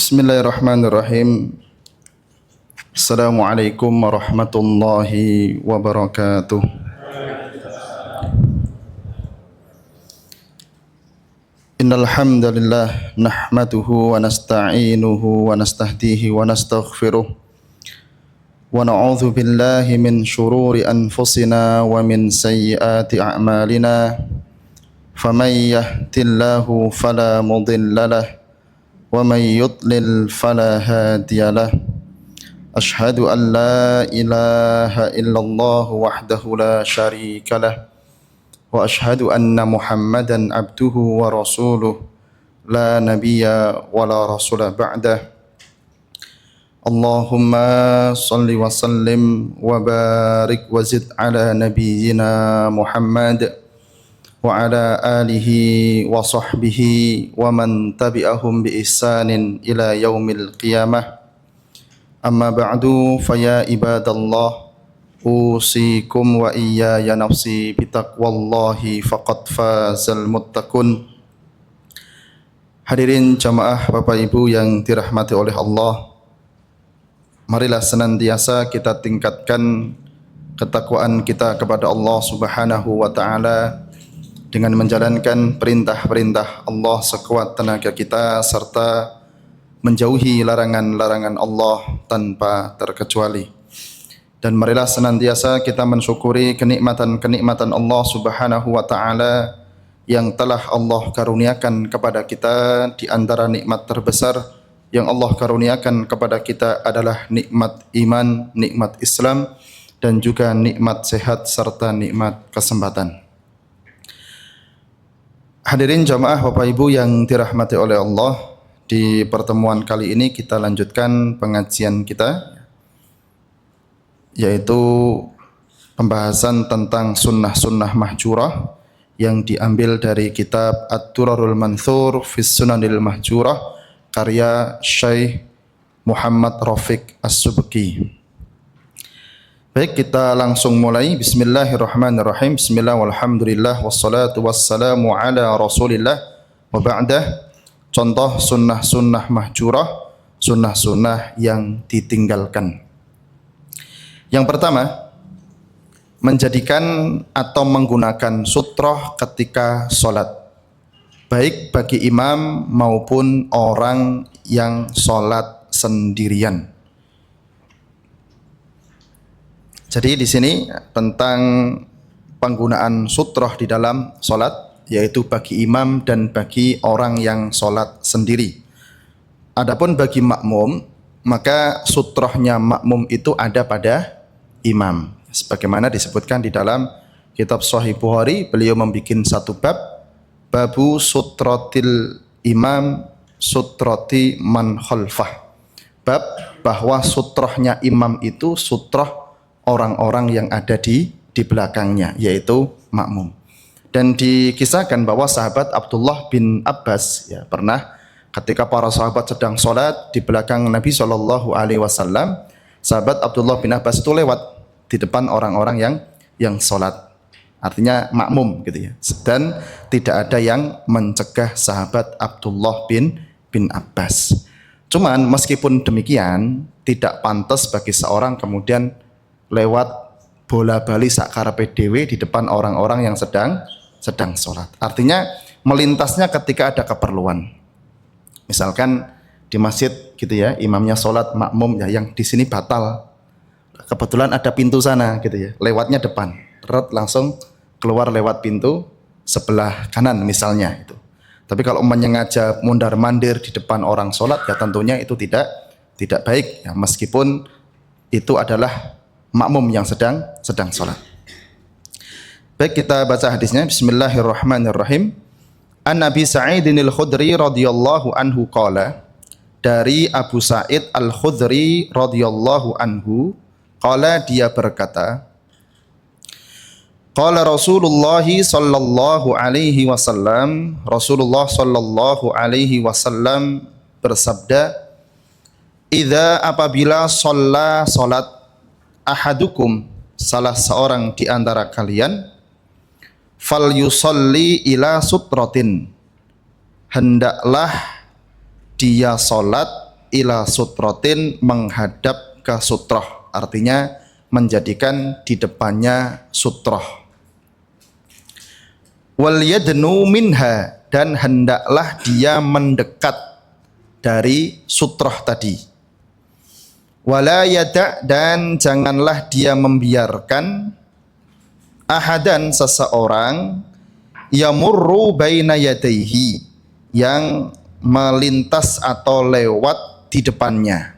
Bismillahirrahmanirrahim. Assalamualaikum warahmatullahi wabarakatuh. Innal hamdalillah nahmaduhu wa nasta'inuhu wa nastahdihi wa nastaghfiruh wa na'udzu billahi min shururi anfusina wa min sayyiati a'malina. Faman yahdihillahu fala mudilla lahu wa may yudlil fala hadiya lahu. Asyhadu an la ilaha illallah wahdahu la syarika lah wa asyhadu anna Muhammadan abduhu wa rasuluh la nabiyya wa la rasula ba'dah. Allahumma salli wa sallim wa barik wa zid ala nabiyyina Muhammad wa ala alihi wa sahbihi wa man tabi'ahum bi ihsanin ila yaumil qiyamah. Amma ba'du, faya ibadallah, usikum wa iyaya nafsi bitaqwallahi faqad fazal muttaqun. Hadirin jamaah Bapak Ibu yang dirahmati oleh Allah, marilah senantiasa kita tingkatkan ketakwaan kita kepada Allah Subhanahu wa taala dengan menjalankan perintah-perintah Allah sekuat tenaga kita serta menjauhi larangan-larangan Allah tanpa terkecuali. Dan marilah senantiasa kita mensyukuri kenikmatan-kenikmatan Allah Subhanahu wa taala yang telah Allah karuniakan kepada kita. Di antara nikmat terbesar yang Allah karuniakan kepada kita adalah nikmat iman, nikmat Islam, dan juga nikmat sehat serta nikmat kesempatan. Hadirin jamaah Bapak Ibu yang dirahmati oleh Allah, di pertemuan kali ini kita lanjutkan pengajian kita, yaitu pembahasan tentang sunnah-sunnah mahjurah yang diambil dari kitab Ad-Durarul Manthur fi Sunanil Mahjurah karya Syekh Muhammad Rafiq As-Subki. Baik, kita langsung mulai. Bismillahirrahmanirrahim. Bismillah walhamdulillah wassalatu wassalamu ala rasulillah wa ba'dah. Contoh sunnah-sunnah mahjurah, sunnah-sunnah yang ditinggalkan. Yang pertama, menjadikan atau menggunakan sutroh ketika sholat, baik bagi imam maupun orang yang sholat sendirian. Jadi di sini tentang penggunaan sutroh di dalam sholat, yaitu bagi imam dan bagi orang yang sholat sendiri. Adapun bagi makmum, maka sutrohnya makmum itu ada pada imam. Sebagaimana disebutkan di dalam kitab Sahih Bukhari, beliau membuat satu bab, babu sutrotil imam sutroti man khalfah. Bab bahwa sutrohnya imam itu sutroh orang-orang yang ada di belakangnya, yaitu makmum. Dan dikisahkan bahwa sahabat Abdullah bin Abbas pernah ketika para sahabat sedang sholat di belakang Nabi SAW, sahabat Abdullah bin Abbas itu lewat di depan orang-orang yang sholat, artinya makmum gitu ya. Dan tidak ada yang mencegah sahabat Abdullah bin Abbas. Cuman meskipun demikian, tidak pantas bagi seorang kemudian lewat bola bali sakarepe dhewe di depan orang-orang yang sedang sholat. Artinya melintasnya ketika ada keperluan. Misalkan di masjid gitu ya, imamnya sholat, makmum ya yang di sini batal. Kebetulan ada pintu sana gitu ya, lewatnya depan, langsung keluar lewat pintu sebelah kanan misalnya itu. Tapi kalau menyengaja mundar-mandir di depan orang sholat, ya tentunya itu tidak baik ya, meskipun itu adalah makmum yang sedang sholat. Baik, kita baca hadisnya. Bismillahirrahmanirrahim. An Nabi Sa'idin al-Khudri radhiyallahu anhu qala, dari Abu Sa'id al-Khudri radhiyallahu anhu, qala, dia berkata, qala Rasulullah sallallahu alaihi wasallam, Rasulullah sallallahu alaihi wasallam bersabda, idza, apabila shalla salat ahadukum, salah seorang di antara kalian, fal yusalli ila sutratin, hendaklah dia salat ila sutratin, menghadap ke sutroh, artinya menjadikan di depannya sutroh. Wal yadnu minha, dan hendaklah dia mendekat dari sutroh tadi. Wala yada', dan janganlah dia membiarkan ahadan, seseorang, yamurru baina yadaihi, yang melintas atau lewat di depannya.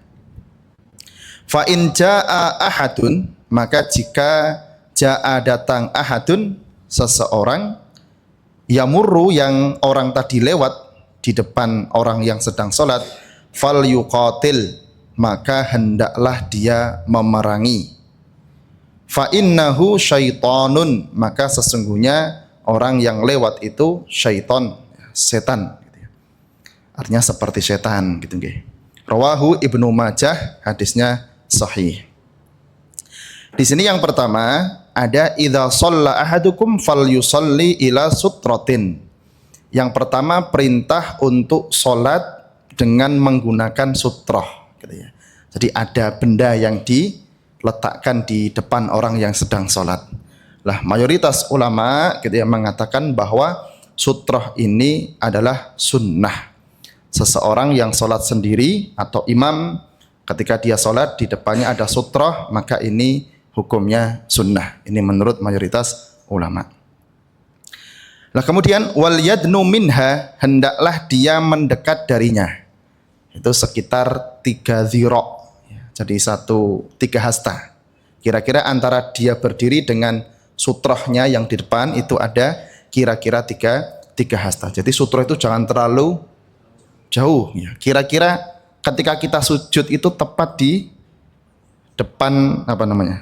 Fa in jaa ahadun, maka jika jaa datang ahadun, seseorang, yamurru, yang orang tadi lewat di depan orang yang sedang sholat, fal yuqatil, maka hendaklah dia memerangi. Fa innahu syaitonun, maka sesungguhnya orang yang lewat itu syaiton, setan, artinya seperti setan gitu nggih. Rawahu Ibnu Majah, hadisnya sahih. Di sini yang pertama ada idza shalla ahadukum falyusalli ila sutratin. Yang pertama perintah untuk sholat dengan menggunakan sutroh gitu ya. Jadi ada benda yang diletakkan di depan orang yang sedang sholat. Lah mayoritas ulama gitu ya mengatakan bahwa sutroh ini adalah sunnah. Seseorang yang sholat sendiri atau imam ketika dia sholat di depannya ada sutroh, maka ini hukumnya sunnah. Ini menurut mayoritas ulama. Nah kemudian wal yadnu minha, hendaklah dia mendekat darinya. Itu sekitar 3 zira', jadi 3 hasta. Kira-kira antara dia berdiri dengan sutrohnya yang di depan itu ada kira-kira 3 hasta. Jadi sutroh itu jangan terlalu jauh ya. Kira-kira ketika kita sujud itu tepat di depan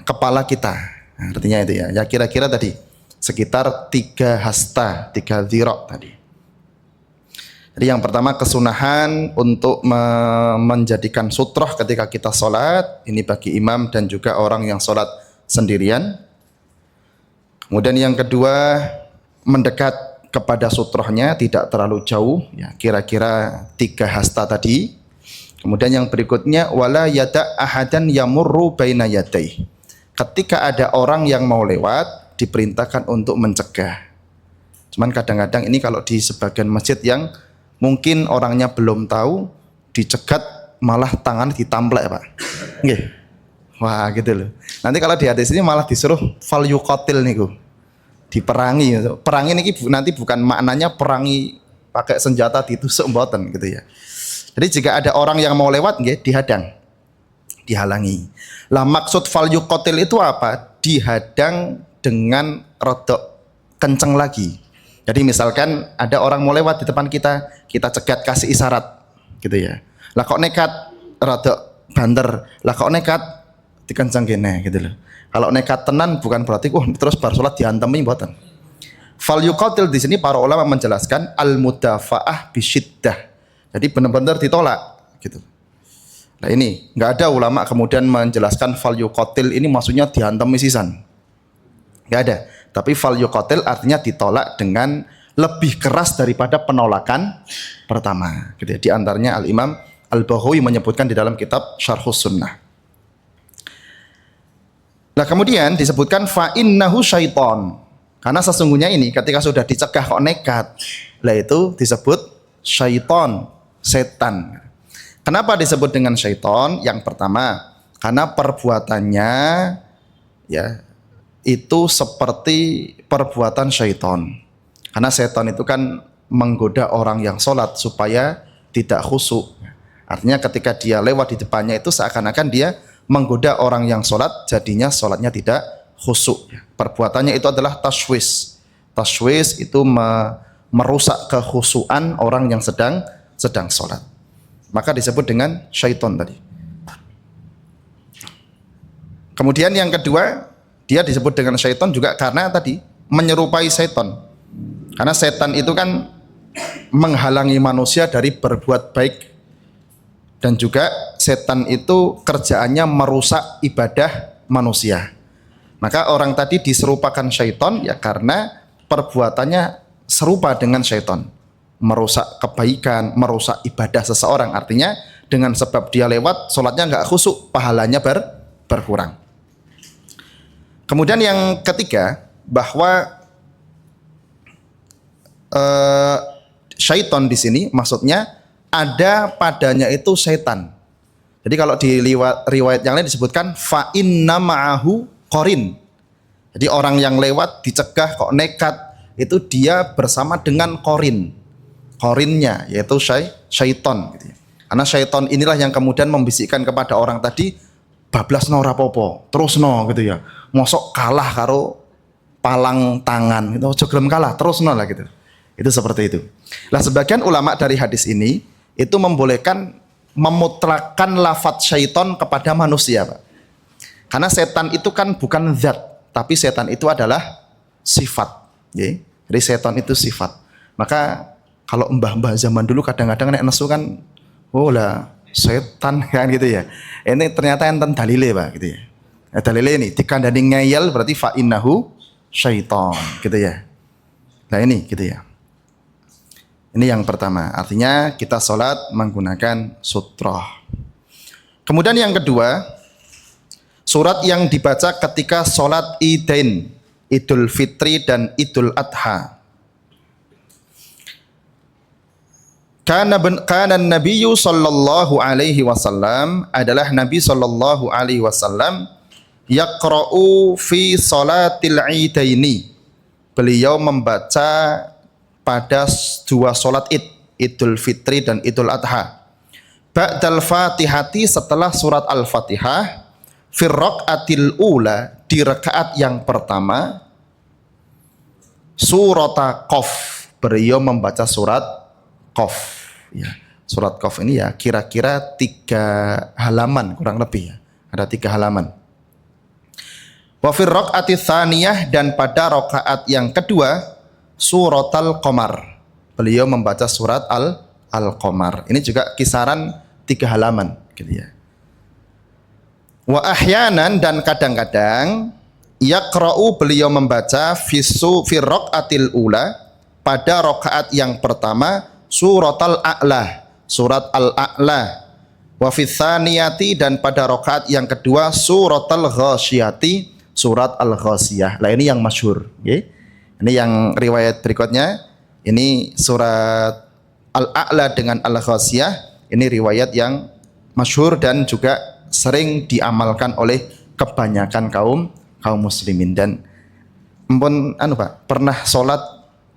kepala kita. Nah, artinya itu ya. Ya kira-kira tadi sekitar 3 hasta, 3 zira' tadi. Jadi yang pertama kesunahan untuk menjadikan sutroh ketika kita sholat, ini bagi imam dan juga orang yang sholat sendirian. Kemudian yang kedua mendekat kepada sutrohnya, tidak terlalu jauh, ya kira-kira 3 hasta tadi. Kemudian yang berikutnya wala yada' ahadan yamurru baina yadai. Ketika ada orang yang mau lewat, diperintahkan untuk mencegah. Cuman kadang-kadang ini kalau di sebagian masjid yang mungkin orangnya belum tahu, dicegat malah tangan ditamplek, Pak. Nggih. Wah, gitu loh. Nanti kalau di hadis ini malah disuruh fal yuqatil niku. Diperangi. Perangi niki nanti bukan maknanya perangi pakai senjata ditusuk mboten gitu ya. Jadi jika ada orang yang mau lewat nggih dihadang. Dihalangi. Lah maksud fal yuqatil itu apa? Dihadang dengan rodok kenceng lagi. Jadi misalkan ada orang mau lewat di depan kita, kita cegat kasih isyarat gitu ya. Lah kok nekat rodok banter, lah kok nekat dikenceng kene gitu loh. Kalau nekat tenan bukan berarti terus bar salat diantemi mboten. Fal yuqatil di sini para ulama menjelaskan al mudafa'ah bisyiddah. Jadi benar-benar ditolak gitu. Nah ini enggak ada ulama kemudian menjelaskan fal yuqatil ini maksudnya diantemi sisan. Enggak ada. Tapi fal yuqatil artinya ditolak dengan lebih keras daripada penolakan pertama. Gitu ya. Di antaranya Al-Imam Al-Baghawi menyebutkan di dalam kitab Syarhus Sunnah. Nah kemudian disebutkan fa innahu syaiton. Karena sesungguhnya ini ketika sudah dicegah kok nekat, lah itu disebut syaiton, setan. Kenapa disebut dengan syaiton? Yang pertama, karena perbuatannya ya itu seperti perbuatan syaiton. Karena setan itu kan menggoda orang yang sholat supaya tidak khusyuk. Artinya ketika dia lewat di depannya itu seakan-akan dia menggoda orang yang sholat, jadinya sholatnya tidak khusyuk. Perbuatannya itu adalah taswis. Taswis itu merusak kekhusyuan orang yang sedang sholat. Maka disebut dengan syaiton tadi. Kemudian yang kedua, dia disebut dengan syaiton juga karena tadi menyerupai syaiton. Karena setan itu kan menghalangi manusia dari berbuat baik. Dan juga setan itu kerjaannya merusak ibadah manusia. Maka orang tadi diserupakan syaiton ya karena perbuatannya serupa dengan syaiton. Merusak kebaikan, merusak ibadah seseorang. Artinya dengan sebab dia lewat, sholatnya nggak khusyuk, pahalanya berkurang. Kemudian yang ketiga, bahwa syaiton di sini maksudnya ada padanya itu setan. Jadi kalau di riwayat yang lain disebutkan fa inna ma'ahu qarin. Jadi orang yang lewat dicegah kok nekat, itu dia bersama dengan qarin. Qarinnya yaitu syaiton gitu ya. Karena syaiton inilah yang kemudian membisikkan kepada orang tadi, bablasno ora apa-apa, terusno gitu ya. Mosok kalah karo palang tangan gitu, aja gelem kalah, terusno lah gitu. Itu seperti itu. Lah sebagian ulama dari hadis ini itu membolehkan memutlakkan lafadz syaiton kepada manusia, Pak. Karena setan itu kan bukan zat, tapi setan itu adalah sifat. Ya. Jadi setan itu sifat. Maka kalau mbah-mbah zaman dulu kadang-kadang nek nesu kan, oh lah setan kan gitu ya. Ini ternyata enten dalile, Pak, gitu ya. Dalile ini dikandani ngeyel berarti fa innahu syaiton gitu ya. Nah ini gitu ya. Ini yang pertama, artinya kita sholat menggunakan sutroh. Kemudian yang kedua, surat yang dibaca ketika sholat idain, Idul Fitri dan Idul Adha. Kana Nabiyyu sallallahu alaihi wasallam, adalah Nabi sallallahu alaihi wasallam yaqra'u fi sholatil idaini. Beliau membaca pada dua sholat id, Idul Fitri dan Idul Adha. Ba'dal Fatihati, setelah surat Al-Fatihah, fir raqatil ula, di rakaat yang pertama, surata Qaf, beliau membaca surat Qaf. Ya, surat Qaf ini ya kira-kira 3 halaman kurang lebih ya. Ada 3 halaman. Wa fir raqati tsaniyah, dan pada rakaat yang kedua, surat Al-Qamar, beliau membaca surat Al-Qamar. Ini juga kisaran 3 halaman gitu ya. Wa ahyanan, dan kadang-kadang yaqra'u, beliau membaca fi raqatil ula, pada rakaat yang pertama, surat Al-A'la, surat Al-A'la. Wa fi tsaniyati, dan pada rakaat yang kedua, surat Al-Ghasyiyati, surat Al-Ghasyiyah. Lah ini yang masyhur, nggih. Ini yang riwayat berikutnya, ini surat Al-A'la dengan Al-Ghasyiyah, ini riwayat yang masyhur dan juga sering diamalkan oleh kebanyakan kaum muslimin. Dan ampun Pak, pernah sholat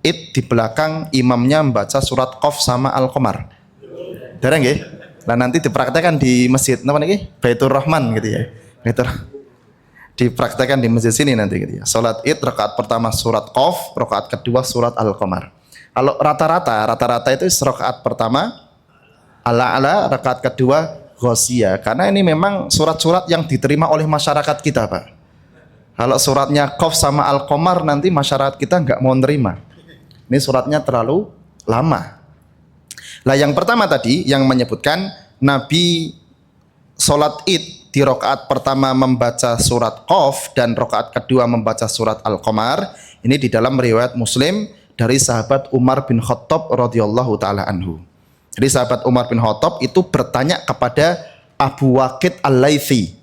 id di belakang imamnya membaca surat Qaf sama Al-Qamar. Dereng nggih? Nah nanti dipraktekkan di masjid napa niki? Baitur Rahman gitu ya. Dipraktekkan di masjid sini nanti gitu ya. Salat Id rakaat pertama surat Qaf, rakaat kedua surat Al-Qamar. Kalau rata-rata itu rakaat pertama Al-A'la, rakaat kedua Ghasyiyah. Karena ini memang surat-surat yang diterima oleh masyarakat kita, Pak. Kalau suratnya Qaf sama Al-Qamar nanti masyarakat kita nggak mau nerima. Ini suratnya terlalu lama. Lah yang pertama tadi yang menyebutkan Nabi salat Id di rakaat pertama membaca surat Qaf dan rakaat kedua membaca surat Al-Qamar. Ini di dalam riwayat Muslim dari sahabat Umar bin Khattab radhiyallahu taala anhu. Jadi sahabat Umar bin Khattab itu bertanya kepada Abu Waqid Al-Laitsi.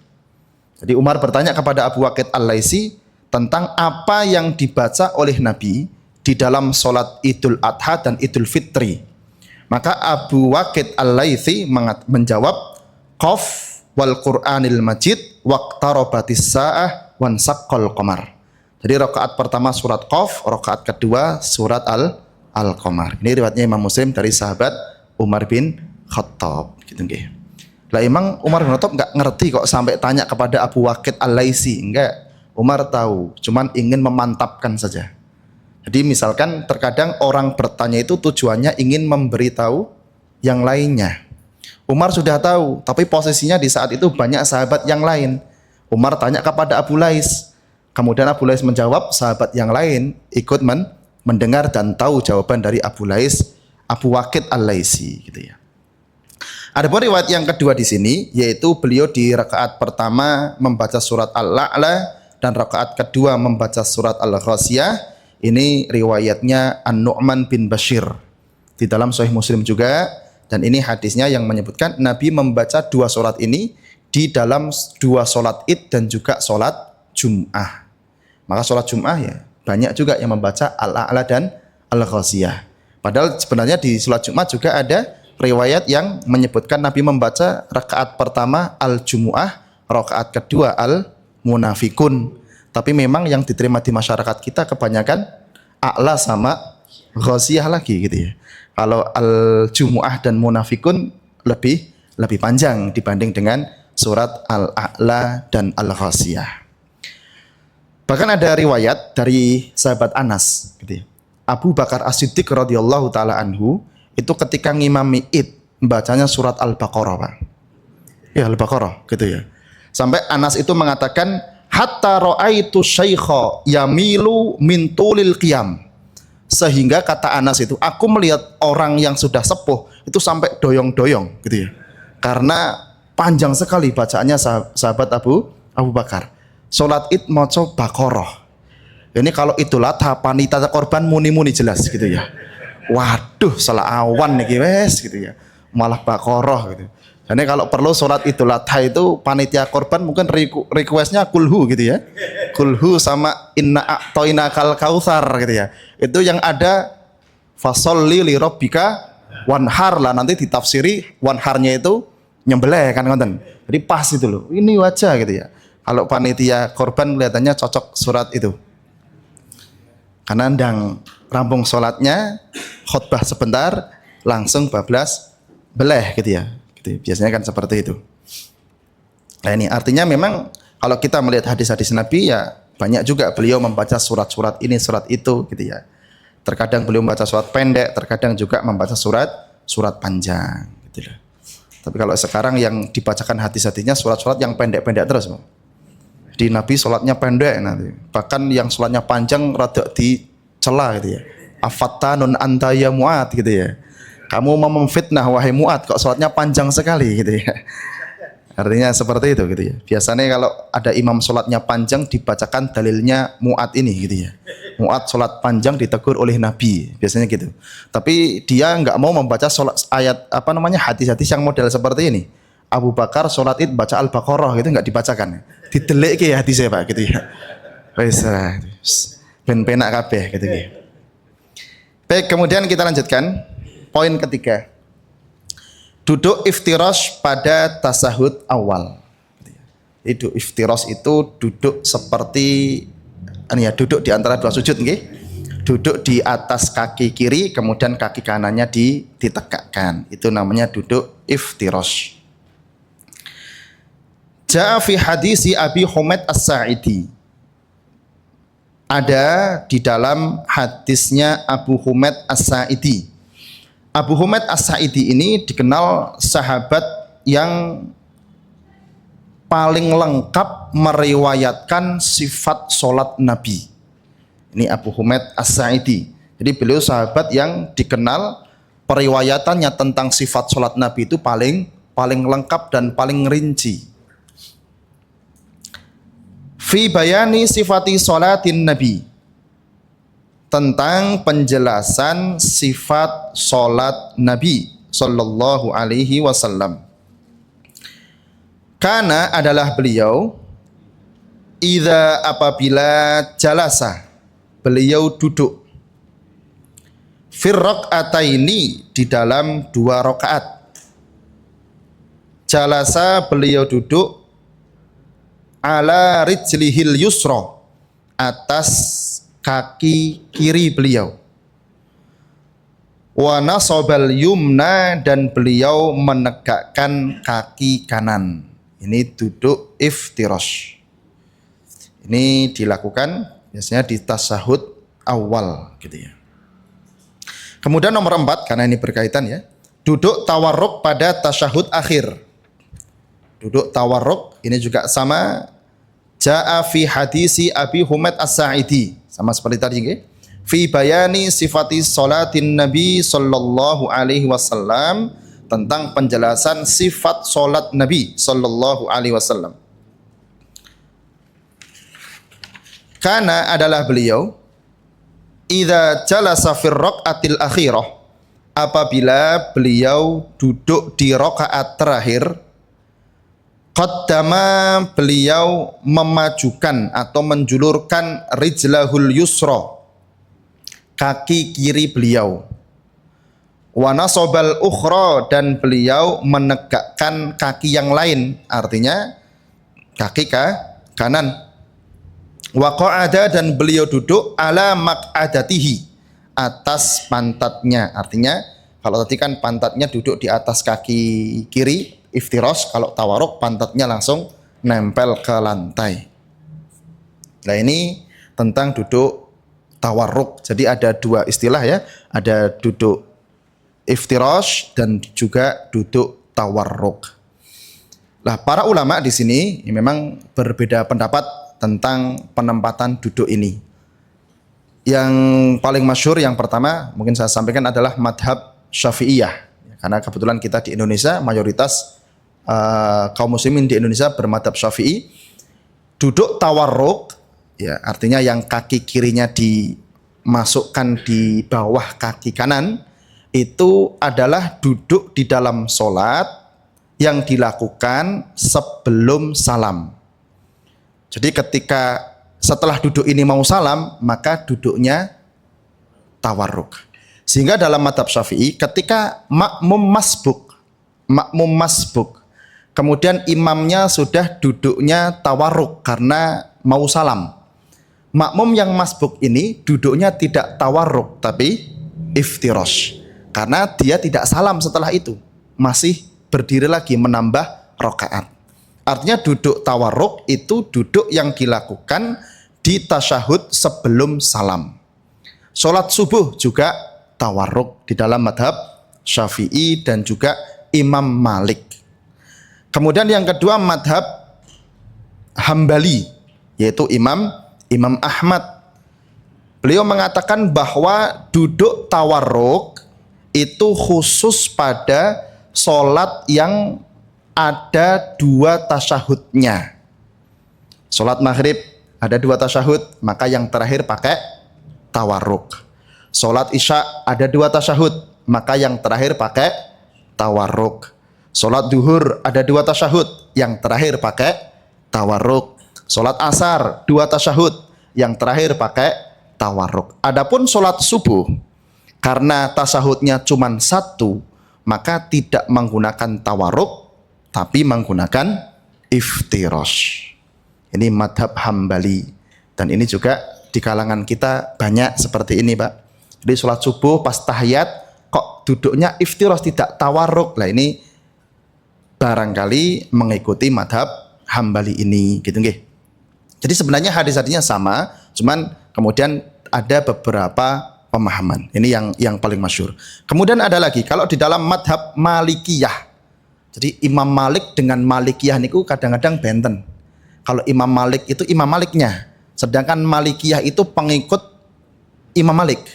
Jadi Umar bertanya kepada Abu Waqid Al-Laitsi tentang apa yang dibaca oleh Nabi di dalam sholat Idul Adha dan Idul Fitri. Maka Abu Waqid Al-Laitsi menjawab, Qaf wal Qur'anil Majid waqtarabatis sa'ah wan saqqal qamar. Jadi rakaat pertama surat Qaf, rakaat kedua surat Al-Qamar. Ini riwayatnya Imam Muslim dari sahabat Umar bin Khattab gitu nggih. Lah Imam Umar bin Khattab enggak ngerti kok sampai tanya kepada Abu Waqid Al-Laitsi. Enggak. Umar tahu, cuman ingin memantapkan saja. Jadi misalkan terkadang orang bertanya itu tujuannya ingin memberitahu yang lainnya. Umar sudah tahu, tapi posisinya di saat itu banyak sahabat yang lain. Umar tanya kepada Abu Lais. Kemudian Abu Lais menjawab, sahabat yang lain ikut mendengar dan tahu jawaban dari Abu Lais, Abu Waqid Al-Laitsi gitu ya. Adapun riwayat yang kedua di sini, yaitu beliau di rakaat pertama membaca surat Al-A'la dan rakaat kedua membaca surat Al-Ghasyiyah. Ini riwayatnya An-Nu'man bin Bashir. Di dalam Sahih Muslim juga Dan ini hadisnya yang menyebutkan Nabi membaca dua surat ini di dalam dua solat id dan juga solat Jum'ah. Maka solat Jum'ah ya banyak juga yang membaca Al-A'la dan Al-Ghashiyah. Padahal sebenarnya di solat Jum'ah juga ada riwayat yang menyebutkan Nabi membaca rakaat pertama Al-Jumu'ah, rakaat kedua Al-Munafikun. Tapi memang yang diterima di masyarakat kita kebanyakan A'la sama Ghashiyah lagi gitu ya. Kalau Al-Jumu'ah dan Munafikun lebih panjang dibanding dengan surat Al-A'la dan Al-Ghashiyah. Bahkan ada riwayat dari sahabat Anas gitu ya. Abu Bakar As-Siddiq radhiyallahu taala anhu itu ketika ngimami id bacanya surat Al-Baqarah, Pak. Ya, Al-Baqarah gitu ya. Sampai Anas itu mengatakan hatta ra'aitu syaikha yamilu min tulil qiyam. Sehingga kata Anas itu aku melihat orang yang sudah sepuh itu sampai doyong-doyong gitu ya. Karena panjang sekali bacaannya sahabat Abu Bakar. Salat id maca Baqarah. Ini kalau Idul Adha panitia korban muni-muni jelas gitu ya. Waduh, salah awan nih wes gitu ya. Malah Baqarah gitu. Jadi kalau perlu salat Idul Adha itu panitia korban mungkin requestnya kulhu gitu ya. Kulhu sama inna a'toinakal kautsar gitu ya. Itu yang ada fasholli li rabbika wanhar lah, nanti ditafsiri wanharnya itu nyembelih kan konten. Jadi pas itu loh. Ini wajah gitu ya. Kalau panitia korban kelihatannya cocok surat itu. Karena ndang rampung sholatnya, khutbah sebentar, langsung bablas beleh gitu ya. Gitu. Biasanya kan seperti itu. Nah ini artinya memang kalau kita melihat hadis-hadis Nabi ya banyak juga beliau membaca surat-surat ini, surat itu gitu ya. Terkadang beliau membaca surat pendek, terkadang juga membaca surat panjang gitu loh. Tapi kalau sekarang yang dibacakan hadis-hadisnya surat-surat yang pendek-pendek terus, Bang. Di Nabi sholatnya pendek nanti. Bahkan yang sholatnya panjang rada dicela gitu ya. Afattanun anta ya Mu'ad gitu ya. Kamu mau memfitnah wahai Mu'ad kok sholatnya panjang sekali gitu ya. Artinya seperti itu gitu ya. Biasanya kalau ada imam sholatnya panjang dibacakan dalilnya Mu'ad ini gitu ya. Mu'ad sholat panjang ditegur oleh Nabi. Biasanya gitu. Tapi dia nggak mau membaca sholat ayat hadis-hadis yang model seperti ini. Abu Bakar sholat id baca Al-Baqarah gitu nggak dibacakan. Didelik ke hadisnya Pak gitu ya. Wes ben penak kabeh gitu ya. Baik, kemudian kita lanjutkan poin ketiga. Duduk iftirash pada tasahud awal. Itu iftirash itu duduk seperti duduk di antara dua sujud nggih. Duduk di atas kaki kiri kemudian kaki kanannya ditegakkan. Itu namanya duduk iftirash. Ja'a fi hadisi Abi Humaid As-Sa'idi. Ada di dalam hadisnya Abu Humaid As-Sa'idi. Abu Humaid As-Sa'idi ini dikenal sahabat yang paling lengkap meriwayatkan sifat sholat Nabi. Ini Abu Humaid As-Sa'idi. Jadi beliau sahabat yang dikenal periwayatannya tentang sifat sholat Nabi itu paling lengkap dan paling rinci. Fi bayani sifati sholatin Nabi, tentang penjelasan sifat sholat Nabi sallallahu alaihi wasallam. Karena adalah beliau apabila jalasa, beliau duduk fir raq'ataini, di dalam 2 rakaat. Jalasa, beliau duduk ala rijlihil yusra, atas kaki kiri beliau. Wa nasabal yumna, dan beliau menegakkan kaki kanan. Ini duduk iftirash. Ini dilakukan biasanya di tasahud awal gitu ya. Kemudian nomor 4, karena ini berkaitan ya, duduk tawarruk pada tasyahud akhir. Duduk tawarruk ini juga sama. Ja'a fi hadisi Abi Humaid As-Sa'idi, sama seperti tadi nggih. Fi bayani sifati sholatin Nabi sallallahu alaihi wasallam, tentang penjelasan sifat salat Nabi sallallahu alaihi wasallam. Karena adalah beliau idza jalasa fir raq'atil akhirah, apabila beliau duduk di rakaat terakhir, qaddama beliau memajukan atau menjulurkan rijlahul yusra, kaki kiri beliau, wa nasobal ukhra, dan beliau menegakkan kaki yang lain, artinya kaki kanan, wa qa'ada, dan beliau duduk ala maq'adatihi, atas pantatnya, artinya kalau tadi kan pantatnya duduk di atas kaki kiri iftirash, kalau tawarruk pantatnya langsung nempel ke lantai. Nah ini tentang duduk tawarruk. Jadi ada dua istilah ya, ada duduk iftirash dan juga duduk tawarruk. Nah, para ulama di sini memang berbeda pendapat tentang penempatan duduk ini. Yang paling masyhur yang pertama mungkin saya sampaikan adalah madhab Syafi'iyah, karena kebetulan kita di Indonesia mayoritas kaum muslimin di Indonesia bermadhab Syafi'i. Duduk tawarruk ya artinya yang kaki kirinya dimasukkan di bawah kaki kanan, itu adalah duduk di dalam sholat yang dilakukan sebelum salam. Jadi ketika setelah duduk ini mau salam, maka duduknya tawarruk. Sehingga dalam madhab Syafi'i ketika makmum masbuk, kemudian imamnya sudah duduknya tawarruk karena mau salam, makmum yang masbuk ini duduknya tidak tawarruk tapi iftirash, karena dia tidak salam setelah itu, masih berdiri lagi menambah rakaat. Artinya duduk tawarruk itu duduk yang dilakukan di tasyahud sebelum salam. Sholat subuh juga tawarruk di dalam madhab Syafi'i dan juga Imam Malik. Kemudian yang kedua madhab Hambali, yaitu Imam Ahmad. Beliau mengatakan bahwa duduk tawarruk itu khusus pada sholat yang ada dua tasyahudnya. Sholat maghrib ada dua tasyahud, maka yang terakhir pakai tawarruk. Sholat isya ada dua tasyahud, maka yang terakhir pakai tawarruk. Sholat duhur ada dua tasyahud, yang terakhir pakai tawarruk. Sholat asar dua tasyahud, yang terakhir pakai tawarruk. Adapun sholat subuh, karena tasyahudnya cuma satu, maka tidak menggunakan tawarruk tapi menggunakan iftirash. Ini madhab Hambali, dan ini juga di kalangan kita banyak seperti ini, Pak. Jadi sholat subuh pas tahiyat kok duduknya iftirash tidak tawarruk. Lah ini barangkali mengikuti madhab Hambali ini, gitu nggih. Jadi sebenarnya hadis-hadisnya sama, cuman kemudian ada beberapa pemahaman. Ini yang paling masyhur. Kemudian ada lagi kalau di dalam madhab Malikiyah. Jadi Imam Malik dengan Malikiyah niku kadang-kadang benten. Kalau Imam Malik itu Imam Maliknya, sedangkan Malikiyah itu pengikut Imam Malik.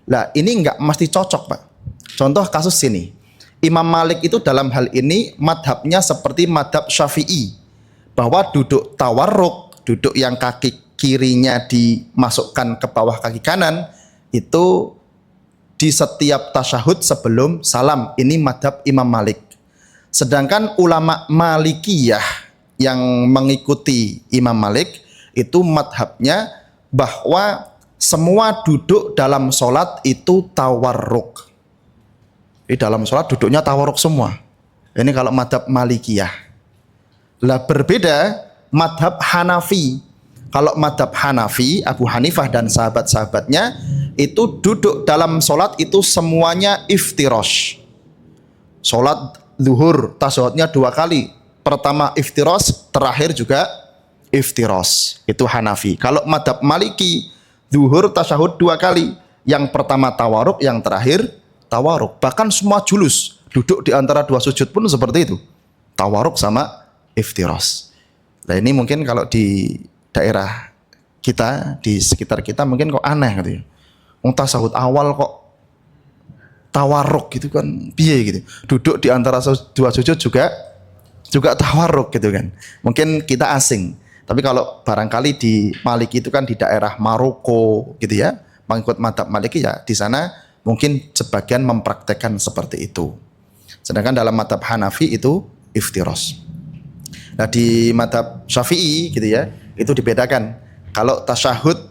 Lah ini enggak mesti cocok, Pak. Contoh kasus sini. Imam Malik itu dalam hal ini madhabnya seperti madhab Syafi'i, bahwa duduk tawarruk, duduk yang kaki kirinya dimasukkan ke bawah kaki kanan, itu di setiap tasyahud sebelum salam. Ini madhab Imam Malik. Sedangkan ulama Malikiyah yang mengikuti Imam Malik itu madhabnya bahwa semua duduk dalam sholat itu tawarruk. Di dalam sholat duduknya tawarruk semua. Ini kalau madhab Malikiyah. Lah berbeda madhab Hanafi. Kalau madhab Hanafi, Abu Hanifah dan sahabat-sahabatnya itu duduk dalam sholat itu semuanya iftirash. Sholat zuhur tasyahudnya dua kali, pertama iftirash, terakhir juga iftirash. Itu Hanafi. Kalau madhab Maliki, zuhur tasyahud dua kali, yang pertama tawarruk, yang terakhir tawarruk. Bahkan semua julus duduk di antara dua sujud pun seperti itu, tawarruk sama iftirash. Nah ini mungkin kalau di daerah kita, di sekitar kita mungkin kok aneh gitu ya. Tasyahud awal kok tawarruk gitu kan, piye gitu. Duduk di antara dua sujud juga tawarruk gitu kan. Mungkin kita asing. Tapi kalau barangkali di Maliki itu kan di daerah Maroko gitu ya, mengikut madhab Maliki ya, di sana Mungkin sebagian mempraktekkan seperti itu. Sedangkan dalam madhab Hanafi itu iftiros. Nah di madhab Syafi'i gitu ya, itu dibedakan. Kalau tasyahud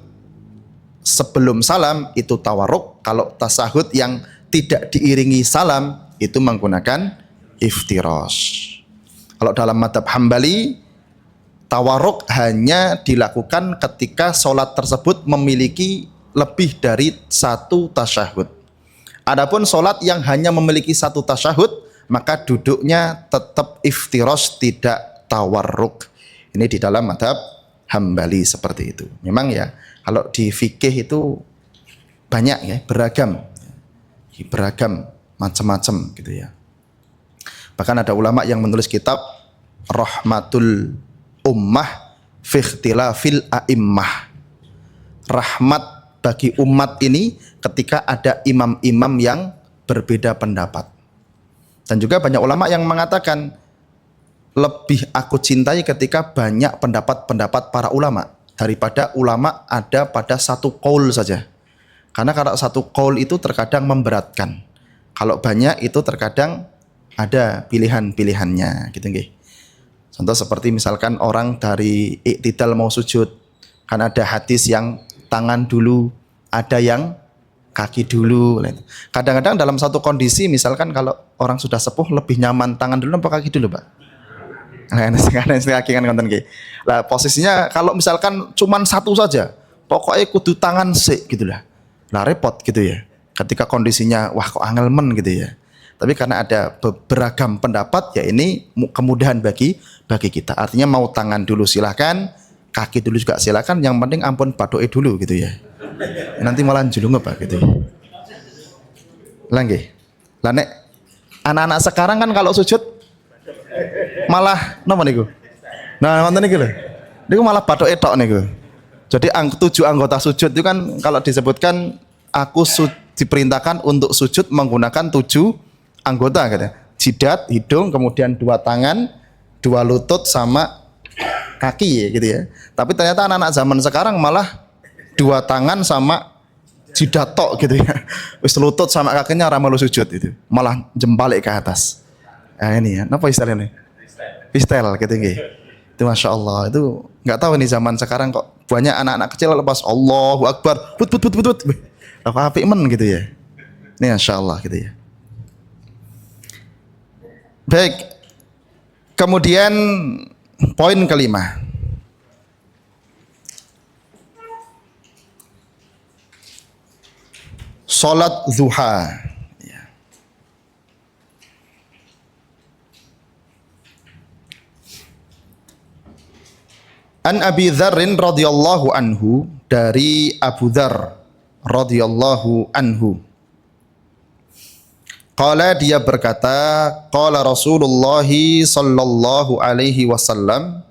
sebelum salam itu tawarruk, kalau tasyahud yang tidak diiringi salam itu menggunakan iftiros. Kalau dalam madhab Hambali, tawarruk hanya dilakukan ketika sholat tersebut memiliki lebih dari satu tasyahud. Adapun sholat yang hanya memiliki satu tasyahud, maka duduknya tetap iftiros, tidak tawarruk. Ini di dalam madhab Hambali seperti itu. Memang ya, kalau di fikih itu banyak ya, beragam, macam-macam gitu ya. Bahkan ada ulama yang menulis kitab Rahmatul Ummah fi ikhtilafil a'immah. Rahmat bagi umat ini ketika ada imam-imam yang berbeda pendapat. Dan juga banyak ulama yang mengatakan lebih aku cintai ketika banyak pendapat-pendapat para ulama daripada ulama ada pada satu qaul saja. Karena kalau satu qaul itu terkadang memberatkan. Kalau banyak itu terkadang ada pilihan-pilihannya gitu nggih. Contoh seperti misalkan orang dari iktidal mau sujud, kan ada hadis yang tangan dulu, ada yang kaki dulu. Kadang-kadang dalam satu kondisi misalkan kalau orang sudah sepuh lebih nyaman tangan dulu apa kaki dulu, Pak? Nah, posisinya kalau misalkan cuman satu saja, pokoknya kudu tangan sik gitulah. Lah repot gitu ya. Ketika kondisinya wah kok angel men gitu ya. Tapi karena ada beragam pendapat ya ini kemudahan bagi kita. Artinya mau tangan dulu silakan, kaki dulu juga silakan, yang penting ampun badoke dulu gitu ya. Nanti malah julung apa gitu ya. Lagi. Lah nek anak-anak sekarang kan kalau sujud malah napa niku? Nah, ngoten niku lho. Niku malah badoke tok niku. Jadi 7 anggota sujud itu kan kalau disebutkan aku diperintahkan untuk sujud menggunakan 7 anggota katanya. Jidat, hidung, kemudian 2 tangan, 2 lutut sama kaki ya gitu ya. Tapi ternyata anak-anak zaman sekarang malah 2 tangan sama jidat tok gitu ya. Wis lutut sama kakinya ora melu sujud itu. Malah jempalik ke atas. Nah ini ya, apa istilahnya? Freestyle gitu nggih. Itu Masya Allah, itu nggak tahu nih zaman sekarang kok banyak anak-anak kecil lepas Allahu Akbar, put. Apa apik men gitu ya. Ini Masya Allah gitu ya. Baik. Kemudian poin kelima. Salat zuha. An Abi Dzarrin radhiyallahu anhu, dari Abu Dzar radhiyallahu anhu. Qala, dia berkata, qala Rasulullah sallallahu alaihi wasallam,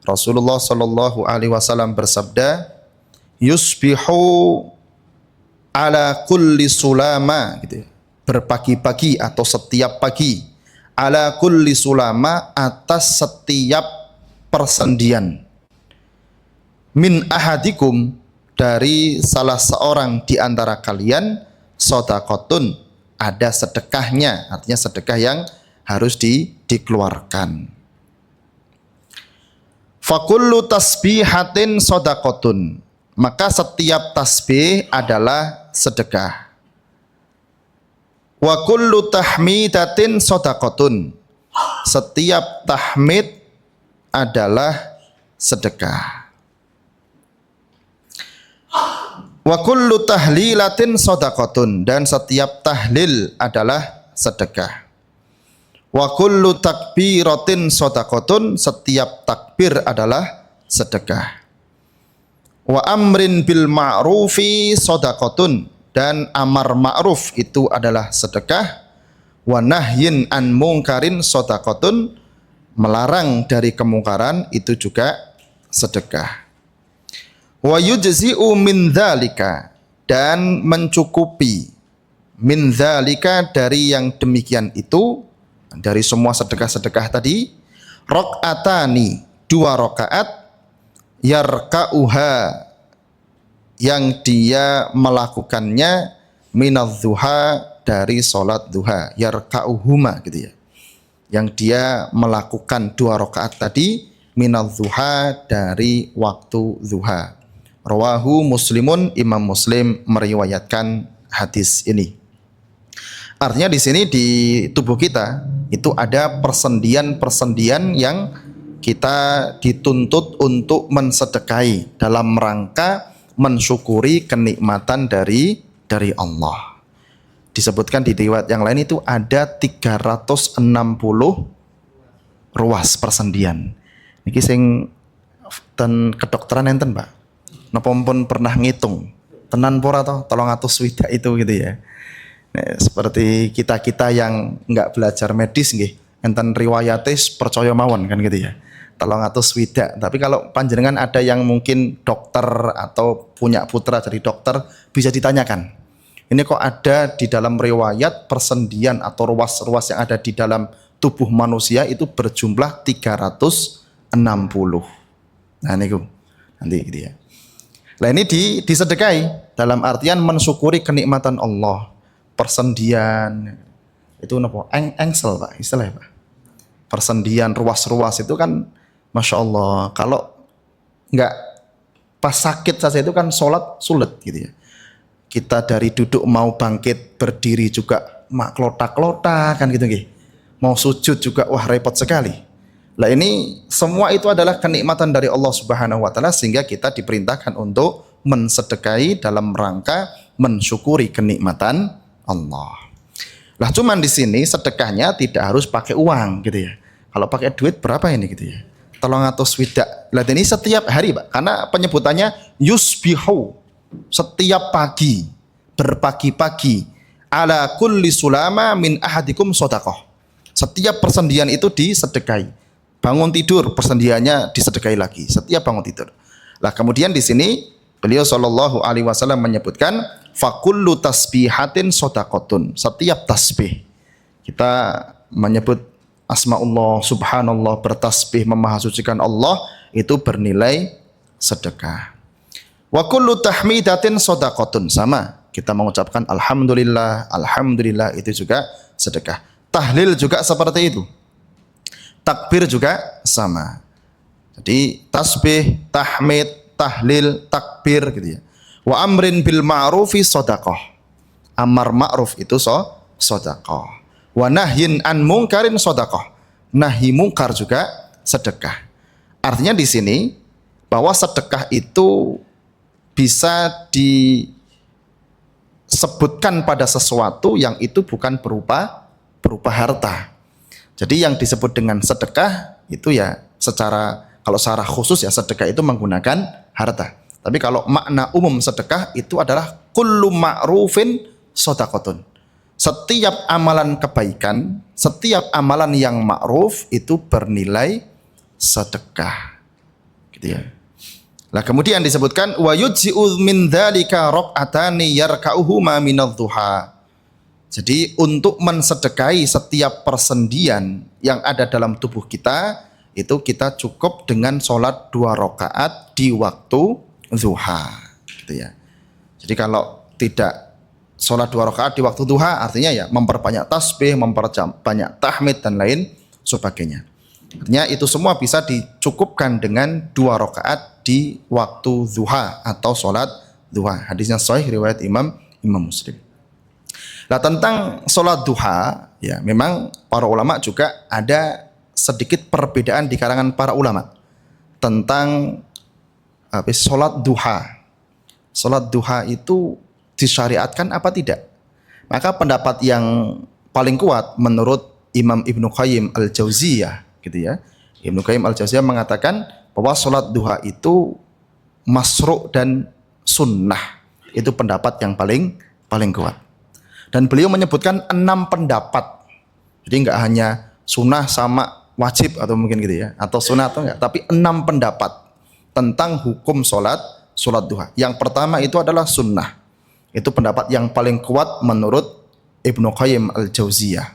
Rasulullah sallallahu alaihi wasallam bersabda, yusbihu ala kulli sulama gitu. Berpagi-pagi atau setiap pagi, ala kulli sulama, atas setiap persendian, min ahadikum, dari salah seorang di antara kalian, shadaqatun, ada sedekahnya, artinya sedekah yang harus dikeluarkan. Fakullu tasbihatin shadaqatun, maka setiap tasbih adalah sedekah. Wa kullu tahmidatin shadaqatun, setiap tahmid adalah sedekah. Wa kullu tahlilatin shadaqatun, dan setiap tahlil adalah sedekah. Wa kullu takbiratin shadaqatun, setiap takbir adalah sedekah. Wa amrin bil ma'rufi shadaqatun, dan amar ma'ruf itu adalah sedekah. Wa nahyin an mungkarin shadaqatun, melarang dari kemungkaran itu juga sedekah. Wa yujzi'u min dzalika, dan mencukupi, min dzalika, dari yang demikian itu, dari semua sedekah-sedekah tadi, rakaatani, 2 rakaat, yarka'uha, yang dia melakukannya minadzuha, dari salat duha, yarka'uhuma gitu ya. Yang dia melakukan 2 rakaat tadi minadzuha, dari waktu zuha. Rawahu Muslimun, Imam Muslim meriwayatkan hadis ini. Artinya di sini di tubuh kita itu ada persendian-persendian yang kita dituntut untuk mensedekahi dalam rangka mensyukuri kenikmatan dari Allah. Disebutkan di riwayat yang lain itu ada 360 ruas persendian. Niki sing ten kedokteran enten, Pak. Napa pun pernah ngitung? Tenan pora toh 300 itu gitu ya. Nah, seperti kita-kita yang enggak belajar medis nggih, enten riwayatis percaya mawon kan gitu ya. 300, tapi kalau panjenengan ada yang mungkin dokter atau punya putra jadi dokter, bisa ditanyakan. Ini kok ada di dalam riwayat persendian atau ruas-ruas yang ada di dalam tubuh manusia itu berjumlah 360. Nah niku nanti gitu ya. Nah ini disedekahi dalam artian mensyukuri kenikmatan Allah. Persendian itu napa? Engsel Pak, istilahnya Pak. Persendian ruas-ruas itu kan Masya Allah, kalau nggak pas sakit saja itu kan sholat sulit gitu ya. Kita dari duduk mau bangkit berdiri juga mak klotak-klotak kan gitu nggih. Mau sujud juga wah repot sekali. Lah ini semua itu adalah kenikmatan dari Allah Subhanahu wa taala sehingga kita diperintahkan untuk mensedekahi dalam rangka mensyukuri kenikmatan Allah. Lah cuman di sini sedekahnya tidak harus pakai uang gitu ya. Kalau pakai duit berapa ini gitu ya? 360. Lah ini setiap hari, Pak. Karena penyebutannya yusbihu, setiap pagi, berpagi-pagi, ala kulli sulama min ahadikum shadaqah. Setiap persendian itu disedekahi. Bangun tidur persendiannya disedekahi lagi. Setiap bangun tidur. Lah kemudian di sini beliau sallallahu alaihi wasallam menyebutkan fakullu tasbihatin shadaqatun. Setiap tasbih kita menyebut Asmaullah, subhanallah, bertasbih memahasucikan Allah itu bernilai sedekah. Wa kullu tahmidatin shadaqatun, sama kita mengucapkan alhamdulillah, alhamdulillah itu juga sedekah. Tahlil juga seperti itu. Takbir juga sama. Jadi tasbih, tahmid, tahlil, takbir gitu ya. Wa amrin bil ma'rufi shadaqah. Amar ma'ruf itu sedekah. Wa nahyin an mungkarin shadaqah. Nahi mungkar juga sedekah. Artinya di sini bahwa sedekah itu bisa disebutkan pada sesuatu yang itu bukan berupa harta. Jadi yang disebut dengan sedekah itu ya kalau secara khusus ya sedekah itu menggunakan harta. Tapi kalau makna umum sedekah itu adalah kullu ma'rufin shadaqatun. Setiap amalan kebaikan, setiap amalan yang ma'ruf itu bernilai sedekah. Gitu ya. Nah, kemudian disebutkan wa yujzi'u min dzalika raq'atani yarka'uhuma minadh-dhuha. Jadi untuk mensedekahi setiap persendian yang ada dalam tubuh kita, itu kita cukup dengan sholat 2 rakaat di waktu zuha. Gitu ya. Jadi kalau tidak sholat 2 rakaat di waktu duha artinya ya memperbanyak tasbih, memperbanyak tahmid dan lain sebagainya. Artinya itu semua bisa dicukupkan dengan 2 rakaat di waktu duha atau sholat duha. Hadisnya sahih riwayat Imam Muslim. Nah tentang sholat duha ya memang para ulama juga ada sedikit perbedaan di kalangan para ulama tentang sholat duha. Sholat duha itu disyariatkan apa tidak? Maka pendapat yang paling kuat menurut Imam Ibnu Qayyim Al-Jauziyah gitu ya. Ibnu Qayyim Al-Jauziyah mengatakan bahwa sholat duha itu masru' dan sunnah. Itu pendapat yang paling kuat. Dan beliau menyebutkan 6 pendapat. Jadi enggak hanya sunnah sama wajib atau mungkin gitu ya, atau sunnah atau enggak, tapi 6 pendapat tentang hukum sholat duha. Yang pertama itu adalah sunnah. Itu pendapat yang paling kuat menurut Ibnu Qayyim Al-Jauziyah.